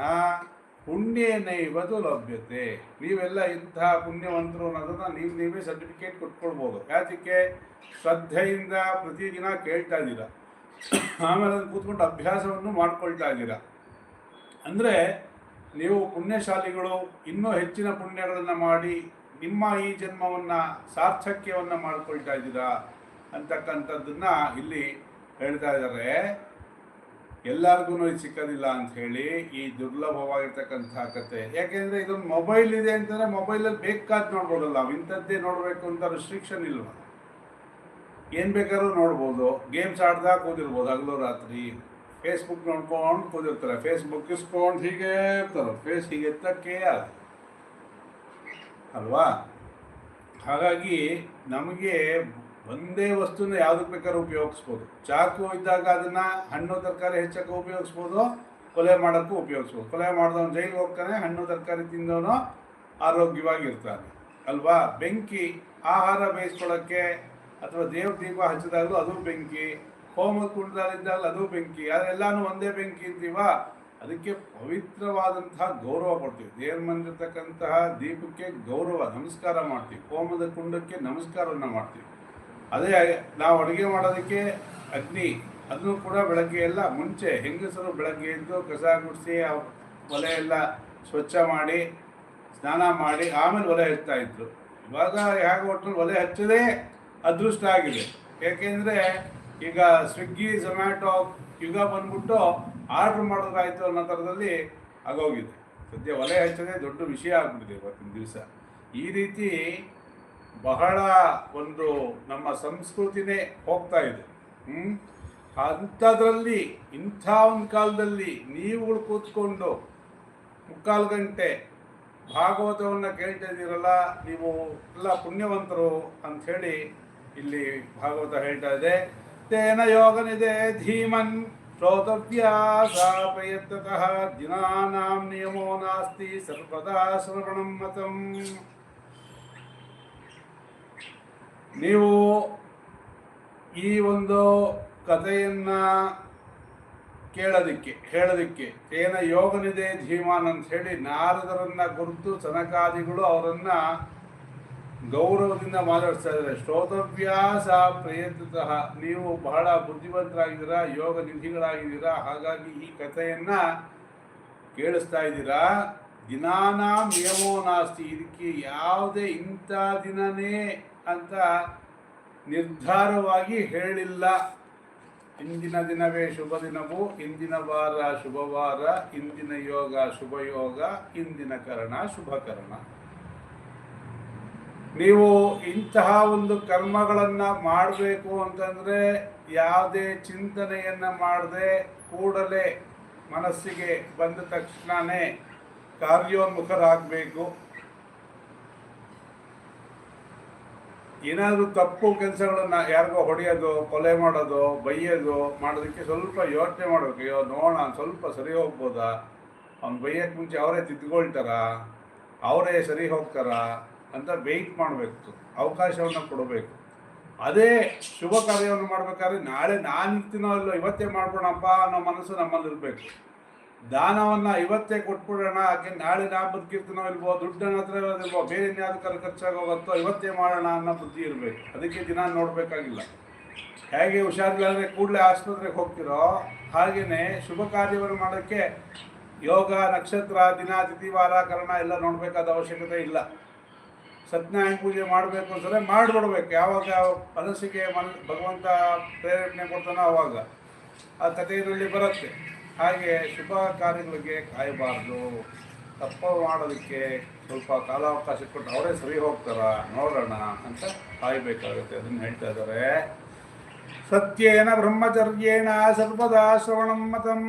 ಪುಣ್ಯೇನೈವತು ಲಭ್ಯತೆ. ನೀವೆಲ್ಲ ಇಂತಹ ಪುಣ್ಯವಂತರು ಅನ್ನೋದನ್ನು ನೀವೇ ಸರ್ಟಿಫಿಕೇಟ್ ಕೊಟ್ಕೊಳ್ಬೋದು. ಯಾತಕ್ಕೆ? ಶ್ರದ್ಧೆಯಿಂದ ಪ್ರತಿದಿನ ಕೇಳ್ತಾ ಇದ್ದೀರಾ, ಆಮೇಲೆ ಅದನ್ನು ಕೂತ್ಕೊಂಡು ಅಭ್ಯಾಸವನ್ನು ಮಾಡ್ಕೊಳ್ತಾ ಇದ್ದೀರಾ. ಅಂದರೆ ನೀವು ಪುಣ್ಯಶಾಲಿಗಳು, ಇನ್ನೂ ಹೆಚ್ಚಿನ ಪುಣ್ಯಗಳನ್ನು ಮಾಡಿ ನಿಮ್ಮ ಈ ಜನ್ಮವನ್ನು ಸಾರ್ಥಕ್ಯವನ್ನು ಮಾಡ್ಕೊಳ್ತಾ ಇದ್ದೀರಾ ಅಂತಕ್ಕಂಥದ್ದನ್ನು ಇಲ್ಲಿ ಹೇಳ್ತಾ ಇದ್ದಾರೆ. ಎಲ್ಲರಿಗೂ ಇದು ಸಿಕ್ಕೋದಿಲ್ಲ ಅಂಥೇಳಿ ಈ ದುರ್ಲಭವಾಗಿರ್ತಕ್ಕಂಥ ಕತೆ. ಯಾಕೆಂದರೆ ಇದೊಂದು ಮೊಬೈಲ್ ಇದೆ ಅಂತಂದರೆ ಮೊಬೈಲಲ್ಲಿ ಬೇಕಾದ ನೋಡ್ಬೋದಲ್ಲ, ನಾವು ಇಂಥದ್ದೇ ನೋಡಬೇಕು ಅಂತ ರಿಸ್ಟ್ರಿಕ್ಷನ್ ಇಲ್ವ, ಏನು ಬೇಕಾದ್ರೂ ನೋಡ್ಬೋದು. ಗೇಮ್ಸ್ ಆಡ್ದಾಗ ಕೂದಿರ್ಬೋದು ಹಗಲು ರಾತ್ರಿ. ಫೇಸ್ಬುಕ್ ನೋಡ್ಕೊಂಡು ಕೂದಿರ್ತಾರೆ, ಫೇಸ್ಬುಕ್ ಇಸ್ಕೊಂಡು ಹೀಗೆ ಇರ್ತಾರೆ, ಫೇಸ್ ಹೀಗೆ ಎತ್ತಕ್ಕೆ ಅಲ್ವಾ. ಹಾಗಾಗಿ ನಮಗೆ ಒಂದೇ ವಸ್ತುನ ಯಾವುದಕ್ಕೆ ಬೇಕಾದ್ರೂ ಉಪಯೋಗಿಸ್ಬೋದು. ಚಾಕು ಇದ್ದಾಗ ಅದನ್ನು ಹಣ್ಣು ತರಕಾರಿ ಹೆಚ್ಚಕ್ಕೆ ಉಪಯೋಗಿಸ್ಬೋದು, ಕೊಲೆ ಮಾಡೋಕ್ಕೂ ಉಪಯೋಗಿಸ್ಬೋದು. ಕೊಲೆ ಮಾಡಿದವನು ಜೈಲಿಗೆ ಹೋಗ್ತಾನೆ, ಹಣ್ಣು ತರಕಾರಿ ತಿಂದವನು ಆರೋಗ್ಯವಾಗಿರ್ತಾನೆ ಅಲ್ವಾ. ಬೆಂಕಿ ಆಹಾರ ಬೇಯಿಸ್ಕೊಳ್ಳೋಕ್ಕೆ ಅಥವಾ ದೇವ್ರ ದೀಪ ಹಚ್ಚಿದಾಗಲೂ ಅದು ಬೆಂಕಿ, ಹೋಮದ ಕುಂಡದಲ್ಲಿದ್ದಾಗ ಅದು ಬೆಂಕಿ. ಅದೆಲ್ಲನೂ ಒಂದೇ ಬೆಂಕಿ ಅಂತೀವ. ಅದಕ್ಕೆ ಪವಿತ್ರವಾದಂತಹ ಗೌರವ ಕೊಡ್ತೀವಿ. ದೇವ್ರ ಮಂದಿರ್ತಕ್ಕಂತಹ ದೀಪಕ್ಕೆ ಗೌರವ, ನಮಸ್ಕಾರ ಮಾಡ್ತೀವಿ. ಹೋಮದ ಕುಂಡಕ್ಕೆ ನಮಸ್ಕಾರವನ್ನು ಮಾಡ್ತೀವಿ. ಅದೇ ನಾವು ಅಡುಗೆ ಮಾಡೋದಕ್ಕೆ ಅಗ್ನಿ, ಅದನ್ನು ಕೂಡ ಬೆಳಗ್ಗೆ ಎಲ್ಲ ಮುಂಚೆ ಹೆಂಗಸರು ಬೆಳಗ್ಗೆ ಎದ್ದು ಕಸ ಗುಡಿಸಿ ಒಲೆ ಎಲ್ಲ ಸ್ವಚ್ಛ ಮಾಡಿ ಸ್ನಾನ ಮಾಡಿ ಆಮೇಲೆ ಒಲೆ ಹಚ್ತಾ ಇದ್ರು. ಇವಾಗ ಹೇಗೆ ಒಟ್ಟು ಒಲೆ ಹಚ್ಚದೇ ಅದೃಷ್ಟ ಆಗಿದೆ. ಏಕೆಂದರೆ ಈಗ ಸ್ವಿಗ್ಗಿ ಝೊಮ್ಯಾಟೊ ಯುಗ ಬಂದ್ಬಿಟ್ಟು ಆರ್ಡ್ರ್ ಮಾಡೋದಾಯಿತು ಅನ್ನೋ ಥರದಲ್ಲಿ ಆಗೋಗಿದೆ. ಸದ್ಯ ಒಲೆ ಹಚ್ಚೋದೇ ದೊಡ್ಡ ವಿಷಯ ಆಗ್ಬಿಟ್ಟಿದೆ ಇವತ್ತಿನ ದಿವಸ. ಈ ರೀತಿ ಬಹಳ ಒಂದು ನಮ್ಮ ಸಂಸ್ಕೃತಿನೇ ಹೋಗ್ತಾ ಇದೆ. ಅಂಥದ್ರಲ್ಲಿ ಇಂಥ ಒಂದು ಕಾಲದಲ್ಲಿ ನೀವುಗಳು ಕೂತ್ಕೊಂಡು 3/4 ಗಂಟೆ ಭಾಗವತವನ್ನು ಕೇಳ್ತಾ ಇದ್ದೀರಲ್ಲ, ನೀವು ಎಲ್ಲ ಪುಣ್ಯವಂತರು ಅಂಥೇಳಿ ಇಲ್ಲಿ ಭಾಗವತ ಹೇಳ್ತಾ ಇದೆ. ತೇನ ಯೋಗನಿದೆ ಧೀಮನ್ ಶ್ರೋತವ್ಯಾ ಸಾ ಪ್ರಯತ್ನತಃ ದಿನಾನಾಂ ನಿಯಮೋ ನಾಸ್ತಿ ಸರ್ವದಾ ಶ್ರವಣಂ ಮತಂ. ನೀವು ಈ ಒಂದು ಕಥೆಯನ್ನ ಹೇಳೋದಕ್ಕೆ ಏನ ಯೋಗನಿದೆ ಧೀಮಾನ್ ಅಂತ ಹೇಳಿ ನಾರದರನ್ನ ಕುರಿತು ಸನಕಾದಿಗಳು ಅವರನ್ನ ಗೌರವದಿಂದ ಮಾತಾಡ್ತಾ ಇದ್ದಾರೆ. ಶ್ರೋತವ್ಯಾಸ ಪ್ರಯತ್ನತಃ, ನೀವು ಬಹಳ ಬುದ್ಧಿವಂತರಾಗಿದ್ದೀರಾ, ಯೋಗ ನಿಧಿಗಳಾಗಿದ್ದೀರಾ, ಹಾಗಾಗಿ ಈ ಕಥೆಯನ್ನ ಕೇಳಿಸ್ತಾ ಇದ್ದೀರಾ. ದಿನಾನ ನಿಯಮೋ ನಾಸ್ತಿ, ಇದಕ್ಕೆ ಯಾವುದೇ ಇಂಥ ದಿನನೇ ಅಂತ ನಿರ್ಧಾರವಾಗಿ ಹೇಳಿಲ್ಲ. ಇಂದಿನ ದಿನವೇ ಶುಭ ದಿನವು, ಇಂದಿನ ವಾರ ಶುಭವಾರ, ಇಂದಿನ ಯೋಗ ಶುಭ ಯೋಗ, ಇಂದಿನ ಕರ್ಣ ಶುಭ ಕರ್ಣ. ನೀವು ಇಂತಹ ಒಂದು ಕರ್ಮಗಳನ್ನು ಮಾಡಬೇಕು ಅಂತಂದರೆ ಯಾವುದೇ ಚಿಂತನೆಯನ್ನು ಮಾಡದೆ ಕೂಡಲೇ ಮನಸ್ಸಿಗೆ ಬಂದ ತಕ್ಷಣವೇ ಕಾರ್ಯೋನ್ಮುಖರಾಗಬೇಕು. ಏನಾದರೂ ತಪ್ಪು ಕೆಲಸಗಳನ್ನು ಯಾರಿಗೋ ಹೊಡೆಯೋದು, ಕೊಲೆ ಮಾಡೋದು, ಬೈಯೋದು ಮಾಡೋದಕ್ಕೆ ಸ್ವಲ್ಪ ಯೋಚನೆ ಮಾಡಬೇಕು. ಅಯ್ಯೋ ನೋಡೋಣ ಸ್ವಲ್ಪ ಸರಿ ಹೋಗ್ಬೋದಾ, ಅವ್ನು ಬೈಯೋಕ್ಕೆ ಮುಂಚೆ ಅವರೇ ತಿದ್ಕೊಳ್ತಾರ, ಅವರೇ ಸರಿ ಹೋಗ್ತಾರ ಅಂತ ವೆಯ್ಟ್ ಮಾಡಬೇಕು, ಅವಕಾಶವನ್ನು ಕೊಡಬೇಕು. ಅದೇ ಶುಭ ಕಾರ್ಯವನ್ನು ಮಾಡಬೇಕಾದ್ರೆ ನಾಳೆ ನಾನು ಇರ್ತೀನೋ ಇಲ್ಲೋ ಇವತ್ತೇ ಮಾಡ್ಬೋಣಪ್ಪ ಅನ್ನೋ ಮನಸ್ಸು ನಮ್ಮಲ್ಲಿರಬೇಕು. ದಾನವನ್ನು ಇವತ್ತೇ ಕೊಟ್ಬಿಡೋಣ, ಯಾಕೆ ನಾಳೆ ನಾವು ಬದುಕಿರ್ತೀನೋ ಇಲ್ವೋ, ದುಡ್ಡನ್ನ ಹತ್ರ ಇರೋದಿಲ್ವೋ, ಬೇರೆ ಇನ್ಯಾವುದಕ್ಕಾದ್ರೂ ಖರ್ಚಾಗೋಗುತ್ತೋ, ಇವತ್ತೇ ಮಾಡೋಣ ಅನ್ನೋ ಬುದ್ಧಿ ಇರಬೇಕು. ಅದಕ್ಕೆ ದಿನ ನೋಡಬೇಕಾಗಿಲ್ಲ. ಹೇಗೆ ಹುಷಾರಿಲ್ಲಾಂದರೆ ಕೂಡಲೇ ಆಸ್ಪತ್ರೆಗೆ ಹೋಗ್ತಿರೋ ಹಾಗೆಯೇ ಶುಭ ಕಾರ್ಯವನ್ನು ಮಾಡೋಕ್ಕೆ ಯೋಗ, ನಕ್ಷತ್ರ, ದಿನ, ತಿಥಿ, ವಾರ, ಕರ್ಣ ಎಲ್ಲ ನೋಡಬೇಕಾದ ಅವಶ್ಯಕತೆ ಇಲ್ಲ. ಸತ್ಯನಾರಾಯಣ ಪೂಜೆ ಮಾಡಬೇಕು ಅಂತಂದರೆ ಮಾಡಿಬಿಡ್ಬೇಕು. ಯಾವಾಗ ಮನಸ್ಸಿಗೆ ಭಗವಂತ ಪ್ರೇರೇಪಣೆ ಕೊಡ್ತಾನೋ ಆವಾಗ ಆ ಕಥೆಯಲ್ಲಿ ಬರುತ್ತೆ. ಹಾಗೆ ಶುಭ ಕಾರ್ಯಗಳಿಗೆ ಕಾಯಬಾರ್ದು. ತಪ್ಪು ಮಾಡೋದಕ್ಕೆ ಸ್ವಲ್ಪ ಕಾಲಾವಕಾಶ ಕೊಟ್ಟು ಅವರೇ ಸರಿ ಹೋಗ್ತಾರ ನೋಡೋಣ ಅಂತ ಕಾಯಬೇಕಾಗುತ್ತೆ. ಅದನ್ನು ಹೇಳ್ತಾ ಇದ್ದಾರೆ. ಸತ್ಯೇನ ಬ್ರಹ್ಮಚರ್ಯೇಣ ಸರ್ವದಾ ಶ್ರವಣಂ ಮತಂ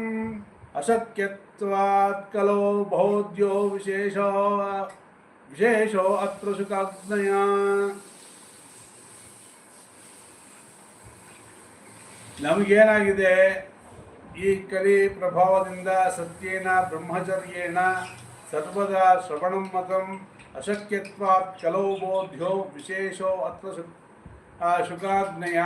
ಅಶಕ್ಯತ್ವಾತ್ ಕಲೋ ಬಹುದ್ಯೋ ವಿಶೇಷೋ ಅತ್ರ ಸುಖಾಗ್ನಯ. ನಮಗೇನಾಗಿದೆ, ಈ ಕಲಿ ಪ್ರಭಾವದಿಂದ ಸತ್ಯೇನ ಬ್ರಹ್ಮಚರ್ಯೇಣ ಸರ್ವದಾ ಶ್ರವಣಂ ಮತಂ ಅಶಕ್ಯತ್ವಾತ್ ಕಲೋ ಬೋಧ್ಯ ವಿಶೇಷೋ ಅತ್ರ ಶುಕಾಗ್ನಯ.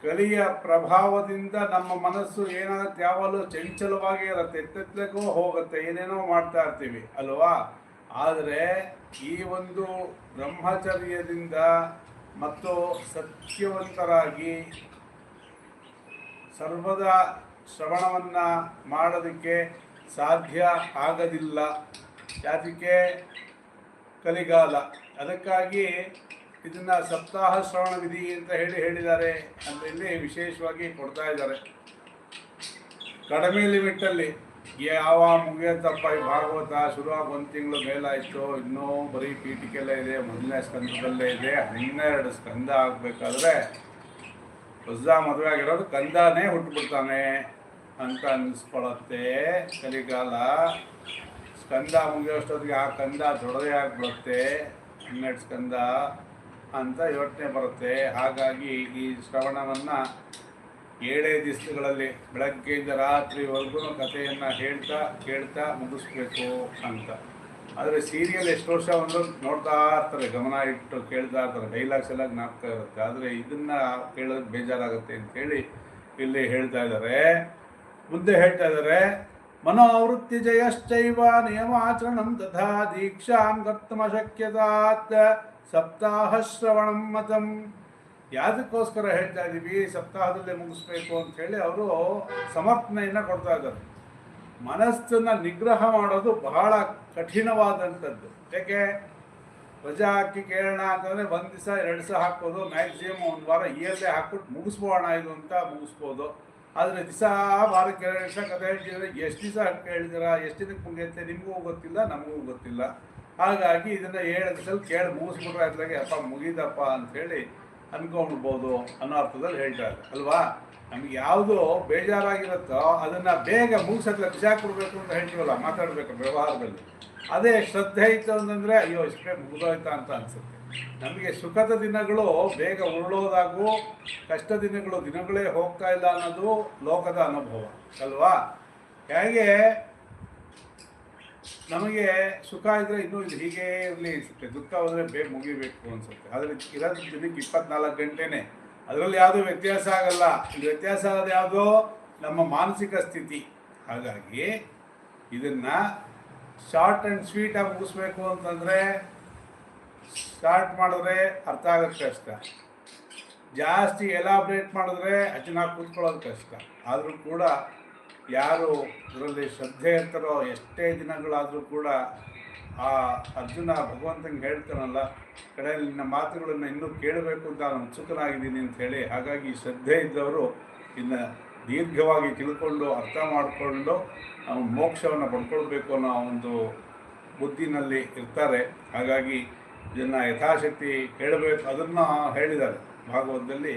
ಕಲಿಯ ಪ್ರಭಾವದಿಂದ ನಮ್ಮ ಮನಸ್ಸು ಏನಾಗುತ್ತೆ, ಯಾವಾಗಲೂ ಚಂಚಲವಾಗಿ ಇರುತ್ತೆ, ಎತ್ತೆತ್ತಕ್ಕೂ ಹೋಗುತ್ತೆ, ಏನೇನೋ ಮಾಡ್ತಾ ಇರ್ತೀವಿ ಅಲ್ವಾ. ಆದರೆ ಈ ಒಂದು ಬ್ರಹ್ಮಚರ್ಯದಿಂದ ಮತ್ತು ಸತ್ಯವಂತರಾಗಿ ಸರ್ವದಾ ಶ್ರವಣವನ್ನು ಮಾಡೋದಕ್ಕೆ ಸಾಧ್ಯ ಆಗೋದಿಲ್ಲ. ಯಾತಕ್ಕೆ? ಕಲಿಗಾಲ. ಅದಕ್ಕಾಗಿ ಇದನ್ನು ಸಪ್ತಾಹ ಶ್ರವಣ ವಿಧಿ ಅಂತ ಹೇಳಿದ್ದಾರೆ ಅಂತ ಇಲ್ಲಿ ವಿಶೇಷವಾಗಿ ಕೊಡ್ತಾ ಇದ್ದಾರೆ. ಕಡಿಮೆ ಲಿಮಿಟಲ್ಲಿ ಯಾವ ಮುಗಿಯತ್ತಪ್ಪ ಈ ಭಾಗವತ ಶುರುವಾಗಿ 1 ತಿಂಗಳು ಮೇಲಾಯಿತು, ಇನ್ನೂ ಬರೀ ಪೀಠಿಕೆಲ್ಲ ಇದೆ, ಮೊದಲನೇ ಸ್ಕಂದದಲ್ಲೇ ಇದೆ, 12 ಸ್ಕಂದ ಆಗಬೇಕಾದ್ರೆ ಹೊಸ ಮದುವೆ ಆಗಿರೋದು ಕಂದನೇ ಹುಟ್ಟುಬಿಡ್ತಾನೆ ಅಂತ ಅನ್ನಿಸ್ಕೊಳತ್ತೆ. ಕಲಿಗಾಲ ಸ್ಕಂದ ಮುಗಿಯೋಷ್ಟೊತ್ತಿಗೆ ಆ ಕಂದ ದೊಡ್ಡದೇ ಆಗಿಬಿಡುತ್ತೆ, 12 ಸ್ಕಂದ ಅಂತ ಯೋಚನೆ ಬರುತ್ತೆ. ಹಾಗಾಗಿ ಈ ಶ್ರವಣವನ್ನು 7 ದಿವಸಗಳಲ್ಲಿ ಬೆಳಗ್ಗೆಯಿಂದ ರಾತ್ರಿವರೆಗೂ ಕಥೆಯನ್ನು ಕೇಳ್ತಾ ಮುಗಿಸ್ಬೇಕು ಅಂತ. ಆದರೆ ಸೀರಿಯಲ್ ಎಷ್ಟು ವರ್ಷ ಒಂದು ನೋಡ್ತಾ ಇರ್ತಾರೆ, ಗಮನ ಇಟ್ಟು ಕೇಳ್ತಾ ಇರ್ತಾರೆ, ಡೈಲಾಗ್ಸ್ ಎಲ್ಲ ಜ್ಞಾಪಕ ಇರುತ್ತೆ. ಆದರೆ ಇದನ್ನು ಕೇಳೋದು ಬೇಜಾರಾಗುತ್ತೆ ಅಂಥೇಳಿ ಇಲ್ಲಿ ಹೇಳ್ತಾ ಇದ್ದಾರೆ. ಮುಂದೆ ಹೇಳ್ತಾ ಇದ್ದಾರೆ, ಮನೋವೃತ್ತಿ ಜಯಶ್ಚೈವ ನಿಯಮಾಚರಣಂ ತಥಾ ದೀಕ್ಷಾಂ ಕರ್ತುಮ ಶಕ್ಯತಾತ್ ಸಪ್ತಾಹ ಶ್ರವಣಂ ಮತಂ. ಯಾವುದಕ್ಕೋಸ್ಕರ ಹೇಳ್ತಾ ಇದ್ದೀವಿ ಸಪ್ತಾಹದಲ್ಲೇ ಮುಗಿಸ್ಬೇಕು ಅಂಥೇಳಿ ಅವರು ಸಮರ್ಥನೆಯನ್ನು ಕೊಡ್ತಾ ಇದ್ದಾರೆ. ಮನಸ್ಸನ್ನು ನಿಗ್ರಹ ಮಾಡೋದು ಬಹಳ ಕಠಿಣವಾದಂಥದ್ದು. ಯಾಕೆ ರಜಾ ಹಾಕಿ ಕೇಳೋಣ ಅಂತಂದರೆ ಒಂದು ದಿವಸ 2 ದಿವಸ ಹಾಕ್ಬೋದು, ಮ್ಯಾಕ್ಸಿಮಮ್ 1 ವಾರ ಇಯರ್ಲೇ ಹಾಕ್ಬಿಟ್ಟು ಮುಗಿಸ್ಬೋಣ ಇದು ಅಂತ ಮುಗಿಸ್ಬೋದು. ಆದರೆ ವಾರಕ್ಕೆ 2 ದಿವಸ ಕಥೆ ಹೇಳ್ತಿದ್ರೆ ಎಷ್ಟು ದಿವಸ ಕೇಳಿದಿರಾ, ಎಷ್ಟು ದಿನಕ್ಕೆ ಮುಗಿಯುತ್ತೆ ನಿಮಗೂ ಗೊತ್ತಿಲ್ಲ, ನಮಗೂ ಗೊತ್ತಿಲ್ಲ. ಹಾಗಾಗಿ ಇದನ್ನು 7 ದಿವಸದಲ್ಲಿ ಕೇಳಿ ಮುಗಿಸ್ಬಿಟ್ರೆ ಅದ್ರಾಗೆ ಅಪ್ಪ ಮುಗಿದಪ್ಪ ಅಂಥೇಳಿ ಅಂದ್ಕೊಂಡ್ಬೋದು ಅನ್ನೋ ಅರ್ಥದಲ್ಲಿ ಹೇಳ್ತಾರೆ ಅಲ್ವಾ. ನಮ್ಗೆ ಯಾವುದು ಬೇಜಾರಾಗಿರುತ್ತೋ ಅದನ್ನು ಬೇಗ ಮುಗಿಸತ್ಲೆ ಬಿಸಾಕ್ಬಿಡ್ಬೇಕು ಅಂತ ಹೇಳ್ತೀವಲ್ಲ ಮಾತಾಡಬೇಕು ವ್ಯವಹಾರದಲ್ಲಿ. ಅದೇ ಶ್ರದ್ಧೆ ಇತ್ತು ಅಂತಂದರೆ ಅಯ್ಯೋ ಇಷ್ಟೇ ಮುಗಿದೋಯ್ತಾ ಅಂತ ಅನಿಸುತ್ತೆ. ನಮಗೆ ಸುಖದ ದಿನಗಳು ಬೇಗ ಉರುಳೋದಾಗೂ ಕಷ್ಟ ದಿನಗಳೇ ಹೋಗ್ತಾ ಇಲ್ಲ ಅನ್ನೋದು ಲೋಕದ ಅನುಭವ ಅಲ್ವಾ. ಹೇಗೆ ನಮಗೆ ಸುಖ ಇದ್ದರೆ ಇನ್ನೂ ಇದು ಹೀಗೆ ಇರಲಿ ಅನಿಸುತ್ತೆ, ದುಃಖ ಹೋದರೆ ಬೇಗ ಮುಗಿಬೇಕು ಅನಿಸುತ್ತೆ. ಆದರೆ ಇರೋದು ದಿನಕ್ಕೆ 24 ಗಂಟೆನೇ, ಅದರಲ್ಲಿ ಯಾವುದೂ ವ್ಯತ್ಯಾಸ ಆಗಲ್ಲ. ಇಲ್ಲಿ ವ್ಯತ್ಯಾಸ ಆಗೋದು ಯಾವುದೋ ನಮ್ಮ ಮಾನಸಿಕ ಸ್ಥಿತಿ. ಹಾಗಾಗಿ ಇದನ್ನು ಶಾರ್ಟ್ ಆ್ಯಂಡ್ ಸ್ವೀಟಾಗಿ ಮುಗಿಸ್ಬೇಕು ಅಂತಂದರೆ ಸ್ಟಾರ್ಟ್ ಮಾಡಿದ್ರೆ ಅರ್ಥ ಆಗೋದು ಕಷ್ಟ, ಜಾಸ್ತಿ ಎಲಾಬ್ರೇಟ್ ಮಾಡಿದ್ರೆ ಚೆನ್ನಾಗಿ ಕೂತ್ಕೊಳ್ಳೋದು ಕಷ್ಟ. ಆದರೂ ಕೂಡ ಯಾರು ಇದರಲ್ಲಿ ಶ್ರದ್ಧೆ ಇರ್ತಾರೋ ಎಷ್ಟೇ ದಿನಗಳಾದರೂ ಕೂಡ ಆ ಅರ್ಜುನ ಭಗವಂತನಿಗೆ ಹೇಳ್ತಾನಲ್ಲ, ಕಡೆಯಲ್ಲಿ ನಿನ್ನ ಮಾತುಗಳನ್ನು ಇನ್ನೂ ಕೇಳಬೇಕು ಅಂತ ನಾನು ಉತ್ಸುಕನಾಗಿದ್ದೀನಿ ಅಂಥೇಳಿ. ಹಾಗಾಗಿ ಶ್ರದ್ಧೆ ಇದ್ದವರು ಇನ್ನು ದೀರ್ಘವಾಗಿ ತಿಳ್ಕೊಂಡು ಅರ್ಥ ಮಾಡಿಕೊಂಡು ನಾವು ಮೋಕ್ಷವನ್ನು ಪಡ್ಕೊಳ್ಬೇಕು ಅನ್ನೋ ಒಂದು ಬುದ್ಧಿನಲ್ಲಿ ಇರ್ತಾರೆ. ಹಾಗಾಗಿ ಇದನ್ನು ಯಥಾಶಕ್ತಿ ಹೇಳಬೇಕು, ಅದನ್ನು ಹೇಳಿದ್ದಾರೆ ಭಾಗವತದಲ್ಲಿ.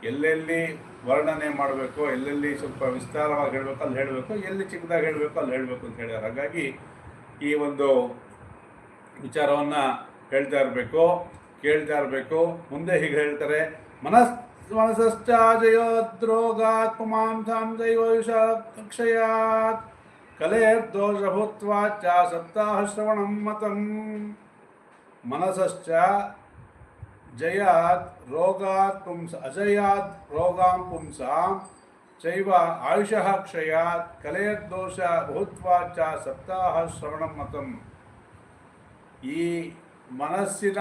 ಎಲ್ಲೆಲ್ಲಿ ವರ್ಣನೆ ಮಾಡಬೇಕು, ಎಲ್ಲೆಲ್ಲಿ ಸ್ವಲ್ಪ ವಿಸ್ತಾರವಾಗಿ ಹೇಳಬೇಕು ಅಲ್ಲಿ ಹೇಳಬೇಕು, ಎಲ್ಲಿ ಚಿಕ್ಕದಾಗಿ ಹೇಳಬೇಕು ಅಲ್ಲಿ ಹೇಳಬೇಕು ಅಂತ ಹೇಳಿದ್ದಾರೆ. ಹಾಗಾಗಿ ಈ ಒಂದು ವಿಚಾರವನ್ನು ಹೇಳ್ತಾ ಇರಬೇಕು, ಕೇಳ್ತಾ ಇರಬೇಕು. ಮುಂದೆ ಹೀಗೆ ಹೇಳ್ತಾರೆ, ಮನಸಶ್ಚಾಜಯೋದ್ರೋಗಾತ್ ಪುಮಾಂಸಾಂ ದೈವಯುಷ ಕ್ಷಯಾತ್ ಕಲೇರ್ದೋಷಭೂತ್ವಾಚ ಸಪ್ತಾಹ ಶ್ರವಣಂ ಮತಂ. ಮನಸಶ್ಚ ಜಯಾತ್ ರೋಗಾತ್ ಪುಂಸ ಅಜಯಾತ್ ರೋಗಾಂ ಪುಂಸಾಂ ಚೈವ ಆಯುಷಃ ಕ್ಷಯಾತ್ ಕಲೇರ್ದೋಷ ಭೂತ್ವಾಚ ಸಪ್ತಾಹ ಶ್ರವಣಂ ಮತಂ. ಈ ಮನಸ್ಸಿನ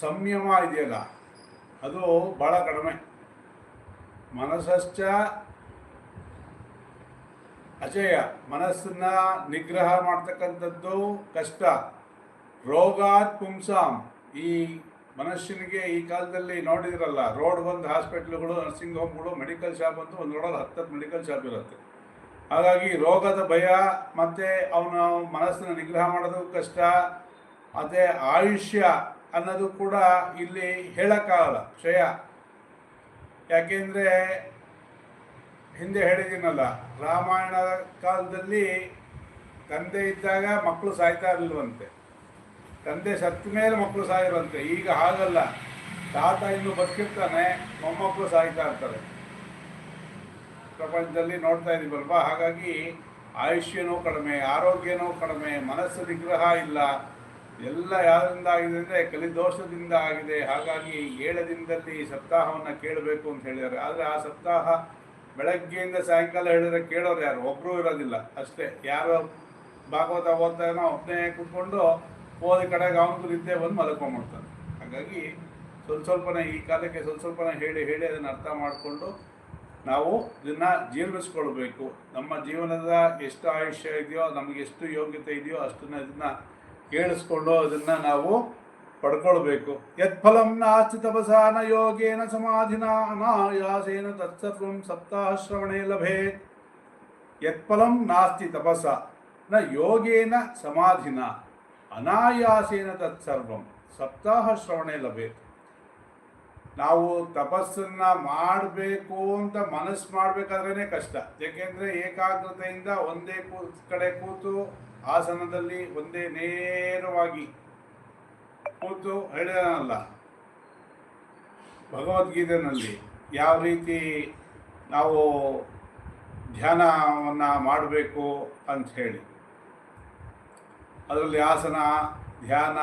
ಸಂಯಮ ಇದೆಯಲ್ಲ ಅದು ಭಾಳ ಕಡಿಮೆ. ಮನಸ್ಸಶ್ಚ ಅಜಯ, ಮನಸ್ಸನ್ನು ನಿಗ್ರಹ ಮಾಡ್ತಕ್ಕಂಥದ್ದು ಕಷ್ಟ. ರೋಗಾತ್ ಪುಂಸಾಂ, ಈ ಮನುಷ್ಯನಿಗೆ ಈ ಕಾಲದಲ್ಲಿ ನೋಡಿದ್ರಲ್ಲ, ರೋಡ್ ಬಂದು ಹಾಸ್ಪಿಟ್ಲುಗಳು, ನರ್ಸಿಂಗ್ ಹೋಮ್ಗಳು, ಮೆಡಿಕಲ್ ಶಾಪ್ ಅಂತೂ ಒಂದು ರೋಡಲ್ಲಿ 10 ಮೆಡಿಕಲ್ ಶಾಪ್ ಇರುತ್ತೆ. ಹಾಗಾಗಿ ರೋಗದ ಭಯ ಮತ್ತು ಅವನ ಮನಸ್ಸನ್ನು ನಿಗ್ರಹ ಮಾಡೋದು ಕಷ್ಟ. ಮತ್ತು ಆಯುಷ್ಯ ಅನ್ನೋದು ಕೂಡ ಇಲ್ಲಿ ಹೇಳೋಕ್ಕಾಗಲ್ಲ, ಕ್ಷಯ. ಯಾಕೆಂದರೆ ಹಿಂದೆ ಹೇಳಿದ್ದೀನಲ್ಲ, ರಾಮಾಯಣದ ಕಾಲದಲ್ಲಿ ತಂದೆ ಇದ್ದಾಗ ಮಕ್ಕಳು ಸಾಯ್ತಾ ಇರಲಿಲ್ವಂತೆ, ತಂದೆ ಸತ್ತ ಮೇಲೆ ಮಕ್ಕಳು ಸಾಯಿರುವಂತೆ. ಈಗ ಹಾಗಲ್ಲ, ತಾತ ಇನ್ನೂ ಬದುಕಿರ್ತಾನೆ, ಮೊಮ್ಮಕ್ಕಳು ಸಾಯ್ತಾ ಇರ್ತಾರೆ. ಪ್ರಪಂಚದಲ್ಲಿ ನೋಡ್ತಾ ಇದ್ದೀವಲ್ವಾ. ಹಾಗಾಗಿ ಆಯುಷ್ಯನೂ ಕಡಿಮೆ, ಆರೋಗ್ಯನೂ ಕಡಿಮೆ, ಮನಸ್ಸು ನಿಗ್ರಹ ಇಲ್ಲ. ಎಲ್ಲ ಯಾರಿಂದ ಆಗಿದೆ ಅಂದರೆ ಕಲಿದೋಷದಿಂದ ಆಗಿದೆ. ಹಾಗಾಗಿ 7 ದಿನದಲ್ಲಿ ಸಪ್ತಾಹವನ್ನು ಕೇಳಬೇಕು ಅಂತ ಹೇಳಿದ್ದಾರೆ. ಆದರೆ ಆ ಸಪ್ತಾಹ ಬೆಳಗ್ಗೆಯಿಂದ ಸಾಯಂಕಾಲ ಹೇಳಿದ್ರೆ ಕೇಳೋರು ಯಾರು? ಒಬ್ಬರೂ ಇರೋದಿಲ್ಲ ಅಷ್ಟೇ. ಯಾರು ಭಾಗವತ ಓದ್ತಾನೋ ಒಬ್ಬನೇ ಕೂತ್ಕೊಂಡು ಓದಿ ಕಡೆಗೆ ಅವನಿಗೂ ನಿದ್ದೆ ಬಂದು ಮಲ್ಕೊಂಡ್ಬಿಡ್ತಾನೆ. ಹಾಗಾಗಿ ಸ್ವಲ್ಪನೇ ಈ ಕಾಲಕ್ಕೆ ಸ್ವಲ್ಪನೇ ಹೇಳಿ ಅದನ್ನು ಅರ್ಥ ಮಾಡಿಕೊಂಡು ನಾವು ಇದನ್ನು ಜೀರ್ಣಿಸ್ಕೊಳ್ಬೇಕು. ನಮ್ಮ ಜೀವನದ ಎಷ್ಟು ಆಯುಷ್ಯ ಇದೆಯೋ, ನಮಗೆ ಎಷ್ಟು ಯೋಗ್ಯತೆ ಇದೆಯೋ ಅಷ್ಟನ್ನು ಇದನ್ನು ಕೇಳಿಸ್ಕೊಂಡು ಅದನ್ನು ನಾವು ಪಡ್ಕೊಳ್ಬೇಕು. ಯತ್ಫಲಂ ನಾಸ್ತಿ ತಪಸಾ ನ ಯೋಗೇನ ಸಮಾಧಿನ ಅನಾಯಾಸೇನ ತತ್ಸರ್ವಂ ಸಪ್ತಾಹ ಶ್ರವಣೇ ಲಭೇತ್. ಯತ್ಫಲಂ ನಾಸ್ತಿ ತಪಸ ನ ಯೋಗೇನ ಸಮಾಧಿನ ಅನಾಯಾಸೇನ ತತ್ಸರ್ವಂ ಸಪ್ತಾಹ ಶ್ರವಣೇ ಲಭೇತ್. ನಾವು ತಪಸ್ಸನ್ನು ಮಾಡಬೇಕು ಅಂತ ಮನಸ್ಸು ಮಾಡಬೇಕಾದ್ರೇ ಕಷ್ಟ. ಏಕೆಂದರೆ ಏಕಾಗ್ರತೆಯಿಂದ ಒಂದೇ ಕಡೆ ಕೂತು ಆಸನದಲ್ಲಿ ಒಂದೇ ನೇರವಾಗಿ ಕೂತು ಹೇಳಿದನಲ್ಲ ಭಗವದ್ಗೀತೆಯಲ್ಲಿ, ಯಾವ ರೀತಿ ನಾವು ಧ್ಯಾನವನ್ನು ಮಾಡಬೇಕು ಅಂತ ಹೇಳಿ. ಅದರಲ್ಲಿ ಆಸನ, ಧ್ಯಾನ,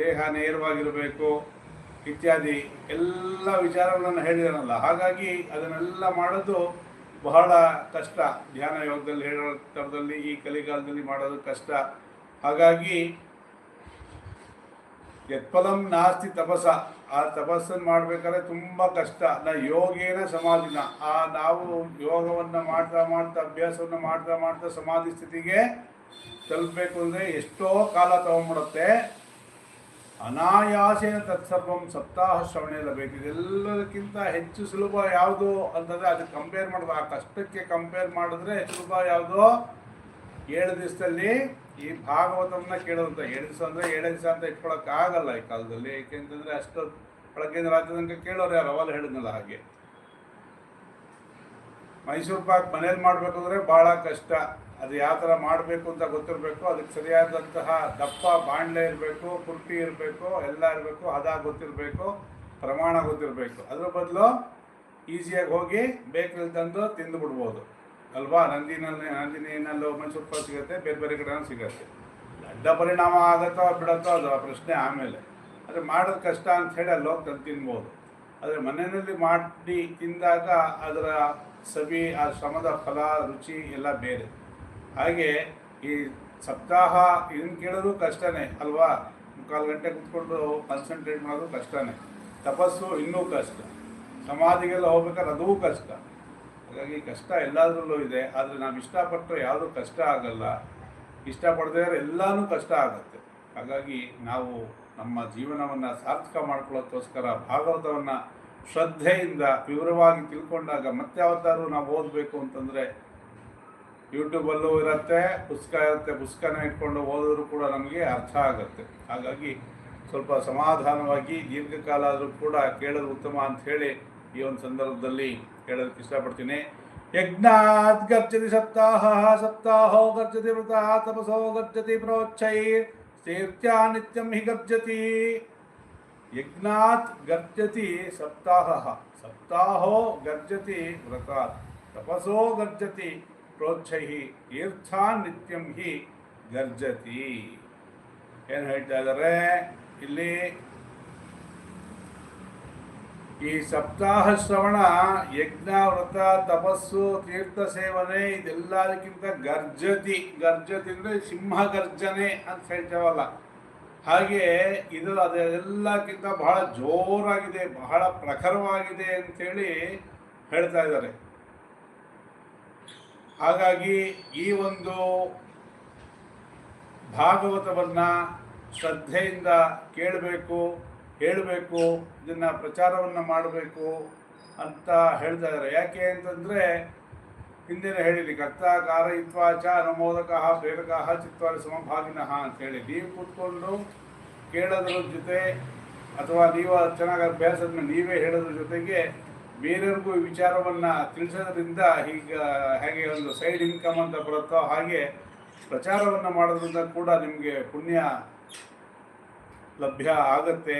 ದೇಹ ನೇರವಾಗಿರಬೇಕು ಇತ್ಯಾದಿ ಎಲ್ಲ ವಿಚಾರಗಳನ್ನು ಹೇಳಿದನಲ್ಲ. ಹಾಗಾಗಿ ಅದನ್ನೆಲ್ಲ ಮಾಡೋದು ಬಹಳ ಕಷ್ಟ. ಧ್ಯಾನ ಯೋಗದಲ್ಲಿ ಹೇಳೋ ಥರದಲ್ಲಿ ಈ ಕಲಿಕಾಲದಲ್ಲಿ ಮಾಡೋದು ಕಷ್ಟ. ಹಾಗಾಗಿ ಯತ್ಫಲಂ ನಾಸ್ತಿ ತಪಸ. ಆ ತಪಸ್ಸನ್ನು ಮಾಡ್ಬೇಕಾದ್ರೆ ತುಂಬ ಕಷ್ಟ. ಯೋಗೇನ ಸಮಾಧಿನ, ನಾವು ಯೋಗವನ್ನು ಮಾಡ್ತಾ ಮಾಡ್ತಾ ಅಭ್ಯಾಸವನ್ನು ಮಾಡ್ತಾ ಮಾಡ್ತಾ ಸಮಾಧಿ ಸ್ಥಿತಿಗೆ ತಲುಪಬೇಕು ಅಂದರೆ ಎಷ್ಟೋ ಕಾಲ ತಗೊಂಡ್ಬಿಡುತ್ತೆ. ಅನಾಯಾಸೇನ ತತ್ಸರ್ವಂ ಸಪ್ತಾಹ ಶ್ರವಣೆ ಲಭ್ಯತೆ. ಇದೆಲ್ಲದಕ್ಕಿಂತ ಹೆಚ್ಚು ಸುಲಭ ಯಾವುದು ಅಂತಂದರೆ ಅದು ಕಂಪೇರ್ ಮಾಡಿದ್ರೆ, ಆ ಕಷ್ಟಕ್ಕೆ ಕಂಪೇರ್ ಮಾಡಿದ್ರೆ ಸುಲಭ ಯಾವುದೋ 7 ದಿವಸದಲ್ಲಿ ಈ ಭಾಗವತವನ್ನು ಕೇಳೋದಂತ. 7 ದಿವಸ ಅಂದರೆ 7 ದಿವಸ ಅಂತ ಇಟ್ಕೊಳಕ್ಕಾಗಲ್ಲ ಈ ಕಾಲದಲ್ಲಿ. ಏಕೆಂತಂದರೆ ಅಷ್ಟು ಬೆಳಗ್ಗೆಯಿಂದ ರಾತ್ರಿ ತನಕ ಕೇಳೋರು ಯಾರು, ಅವಾಗ ಹೇಳಿದ್ನಲ್ಲ ಹಾಗೆ. ಮೈಸೂರು ಪಾಕ್ ಮನೇಲಿ ಮಾಡಬೇಕಂದ್ರೆ ಭಾಳ ಕಷ್ಟ. ಅದು ಯಾವ ಥರ ಮಾಡಬೇಕು ಅಂತ ಗೊತ್ತಿರಬೇಕು. ಅದಕ್ಕೆ ಸರಿಯಾದಂತಹ ದಪ್ಪ ಬಾಣಲೆ ಇರಬೇಕು, ಕುರ್ಟಿ ಇರಬೇಕು, ಎಲ್ಲ ಇರಬೇಕು, ಹದ ಗೊತ್ತಿರಬೇಕು, ಪ್ರಮಾಣ ಗೊತ್ತಿರಬೇಕು. ಅದ್ರ ಬದಲು ಈಸಿಯಾಗಿ ಹೋಗಿ ಬೇಕಲ್ಲಿ ತಂದು ತಿಂದು ಬಿಡ್ಬೋದು ಅಲ್ವಾ. ನಂದಿನಿನಲ್ಲೂ ಮೈಸೂರು ಪಾಕ್ ಸಿಗುತ್ತೆ, ಬೇರೆ ಬೇರೆ ಕಡೆನೂ ಸಿಗುತ್ತೆ. ಅಡ್ಡ ಪರಿಣಾಮ ಆಗುತ್ತೋ ಬಿಡುತ್ತೋ ಅದು ಪ್ರಶ್ನೆ ಆಮೇಲೆ. ಆದರೆ ಮಾಡೋದು ಕಷ್ಟ ಅಂಥೇಳಿ ಅಲ್ಲಿ ಹೋಗಿ ತಂದು ತಿನ್ಬೋದು. ಆದರೆ ಮನೆಯಲ್ಲಿ ಮಾಡಿ ತಿಂದಾಗ ಅದರ ಸವಿ, ಆ ಶ್ರಮದ ಫಲ, ರುಚಿ ಎಲ್ಲ ಬೇರೆ. ಹಾಗೆ ಈ ಸಪ್ತಾಹ ಇದನ್ನು ಕೇಳೋದು ಕಷ್ಟನೇ ಅಲ್ವಾ. 3/4 ಗಂಟೆ ಕೂತ್ಕೊಂಡು ಕಾನ್ಸಂಟ್ರೇಟ್ ಮಾಡೋದು ಕಷ್ಟನೇ. ತಪಸ್ಸು ಇನ್ನೂ ಕಷ್ಟ. ಸಮಾಧಿಗೆಲ್ಲ ಹೋಗ್ಬೇಕಾದ್ರೆ ಅದೂ ಕಷ್ಟ. ಹಾಗಾಗಿ ಕಷ್ಟ ಎಲ್ಲದರಲ್ಲೂ ಇದೆ. ಆದರೆ ನಾವು ಇಷ್ಟಪಟ್ಟರೆ ಯಾವುದೂ ಕಷ್ಟ ಆಗಲ್ಲ. ಇಷ್ಟಪಡದೇ ಎಲ್ಲನೂ ಕಷ್ಟ ಆಗುತ್ತೆ. ಹಾಗಾಗಿ ನಾವು ನಮ್ಮ ಜೀವನವನ್ನು ಸಾರ್ಥಕ ಮಾಡ್ಕೊಳ್ಳೋಕ್ಕೋಸ್ಕರ ಭಾಗವತವನ್ನು ಶ್ರದ್ಧೆಯಿಂದ ವಿವರವಾಗಿ ತಿಳ್ಕೊಂಡಾಗ ಮತ್ತೆ ಯಾವತ್ತಾದ್ರೂ ನಾವು ಓದಬೇಕು ಅಂತಂದರೆ ಯೂಟ್ಯೂಬಲ್ಲೂ ಇರುತ್ತೆ, ಪುಸ್ತಕ ಇರುತ್ತೆ. ಪುಸ್ತಕನ ಇಟ್ಕೊಂಡು ಓದಿದ್ರು ಕೂಡ ನಮಗೆ ಅರ್ಥ ಆಗುತ್ತೆ. ಹಾಗಾಗಿ ಸ್ವಲ್ಪ ಸಮಾಧಾನವಾಗಿ ದೀರ್ಘಕಾಲ ಆದರೂ ಕೂಡ ಕೇಳೋದು ಉತ್ತಮ ಅಂಥೇಳಿ ಈ ಒಂದು ಸಂದರ್ಭದಲ್ಲಿ ಹೇಳೋದಕ್ಕೆ ಇಷ್ಟಪಡ್ತೀನಿ. ಯಜ್ಞಾತ್ ಗರ್ಜತಿ ಸಪ್ತಾಹ, ಸಪ್ತಾಹೋ ಗರ್ಜತಿ ವೃತ, ತಪಸೋ ಗರ್ಜತಿ ಪ್ರೋಚ್ಛೈ, ತೀರ್ಥ್ಯಾ ನಿತ್ಯಂ ಹಿ ಗರ್ಜತಿ. ಯಜ್ಞಾತ್ ಗರ್ಜತಿ ಸಪ್ತಾಹ, ಸಪ್ತಾಹೋ ಗರ್ಜತಿ ವ್ರತಾತ್, ತಪಸೋ ಗರ್ಜತಿ ಪ್ರೋಚ್ಛೈ, ತೀರ್ಥಾ ನಿತ್ಯಂ ಹಿ ಗರ್ಜತಿ. ಏನು ಹೇಳ್ತಾ ಇದ್ದಾರೆ ಇಲ್ಲಿ? ಈ ಸಪ್ತಾಹ ಶ್ರವಣ, ಯಜ್ಞ, ವ್ರತ, ತಪಸ್ಸು, ತೀರ್ಥ ಸೇವನೆ ಇದೆಲ್ಲದಕ್ಕಿಂತ ಗರ್ಜತಿ. ಗರ್ಜತಿ ಅಂದರೆ ಸಿಂಹ ಗರ್ಜನೆ ಅಂತ ಹೇಳ್ತೇವಲ್ಲ ಹಾಗೆ ಇದು ಅದೆಲ್ಲಕ್ಕಿಂತ ಬಹಳ ಜೋರಾಗಿದೆ, ಬಹಳ ಪ್ರಖರವಾಗಿದೆ ಅಂಥೇಳಿ ಹೇಳ್ತಾ ಇದ್ದಾರೆ. ಹಾಗಾಗಿ ಈ ಒಂದು ಭಾಗವತವನ್ನು ಶ್ರದ್ಧೆಯಿಂದ ಕೇಳಬೇಕು, ಹೇಳಬೇಕು, ಇದನ್ನು ಪ್ರಚಾರವನ್ನು ಮಾಡಬೇಕು ಅಂತ ಹೇಳ್ತಾ ಇದ್ದಾರೆ. ಯಾಕೆ ಅಂತಂದರೆ ಹಿಂದಿನ ಹೇಳಿರಿ, ಕರ್ತ ಕಾರಯಿತ್ವಾ ಚ ಅನುಮೋದಕಃ ಪ್ರೇರಕಃ ಚಿತ್ವಾರಿ ಸಮಭಾಗಿನಃ ಅಂತೇಳಿ. ನೀವು ಕೂತ್ಕೊಂಡು ಕೇಳೋದ್ರ ಜೊತೆ ಅಥವಾ ನೀವು ಚೆನ್ನಾಗಿ ಅಭ್ಯಾಸದ ನೀವೇ ಹೇಳೋದ್ರ ಜೊತೆಗೆ ಬೇರೆಯವ್ರಿಗೂ ಈ ವಿಚಾರವನ್ನು ತಿಳಿಸೋದ್ರಿಂದ ಹೇಗೆ ಒಂದು ಸೈಡ್ ಇನ್ಕಮ್ ಅಂತ ಬರುತ್ತೋ ಹಾಗೆ ಪ್ರಚಾರವನ್ನು ಮಾಡೋದ್ರಿಂದ ಕೂಡ ನಿಮಗೆ ಪುಣ್ಯ ಲಭ್ಯ ಆಗುತ್ತೆ.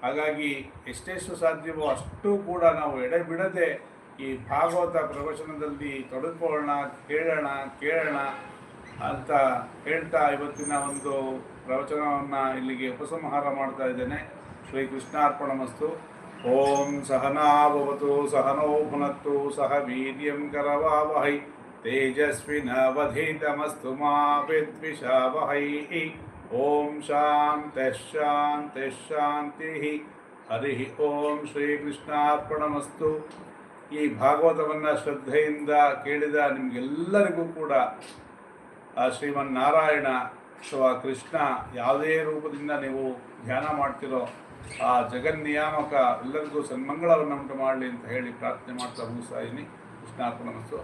ಹಾಗಾಗಿ ಎಷ್ಟೆಷ್ಟು ಸಾಧ್ಯವೋ ಅಷ್ಟು ಕೂಡ ನಾವು ಎಡೆ ಬಿಡದೆ ಈ ಭಾಗವತ ಪ್ರವಚನದಲ್ಲಿ ತೊಡಕೊಳ್ಳೋಣ, ಕೇಳೋಣ ಅಂತ ಹೇಳ್ತಾ ಇವತ್ತಿನ ಒಂದು ಪ್ರವಚನವನ್ನು ಇಲ್ಲಿಗೆ ಉಪಸಂಹಾರ ಮಾಡ್ತಾ ಇದ್ದೇನೆ. ಶ್ರೀ ಕೃಷ್ಣಾರ್ಪಣಮಸ್ತು. ಓಂ ಸಹನಾಭವತು ಸಹನೋ ಭುನಕ್ತು ಸಹ ವೀರ್ಯಂ ಕರವಾವಹೈ ತೇಜಸ್ವಿನವಧೀತಮಸ್ತು ಮಾ ವಿದ್ವಿಷಾವಹೈ. ಓಂ ಶಾಂತಿಃ ಶಾಂತಿಃ ಶಾಂತಿಃ. ಹರಿ ಓಂ ಶ್ರೀ ಕೃಷ್ಣಾರ್ಪಣಮಸ್ತು. ಈ ಭಾಗವತವನ್ನು ಶ್ರದ್ಧೆಯಿಂದ ಕೇಳಿದ ನಿಮಗೆಲ್ಲರಿಗೂ ಕೂಡ ಆ ಶ್ರೀಮನ್ನಾರಾಯಣ ಅಥವಾ ಕೃಷ್ಣ ಯಾವುದೇ ರೂಪದಿಂದ ನೀವು ಧ್ಯಾನ ಮಾಡ್ತಿರೋ ಆ ಜಗನ್ನಿಯಾಮಕ ಎಲ್ಲರಿಗೂ ಸನ್ಮಂಗಳವನ್ನು ಉಂಟು ಮಾಡಲಿ ಅಂತ ಹೇಳಿ ಪ್ರಾರ್ಥನೆ ಮಾಡ್ತಾ ಮುಗಿಸ್ತಾ ಇದ್ದೀನಿ. ಕೃಷ್ಣಾರ್ಪಣಮಸ್ತು.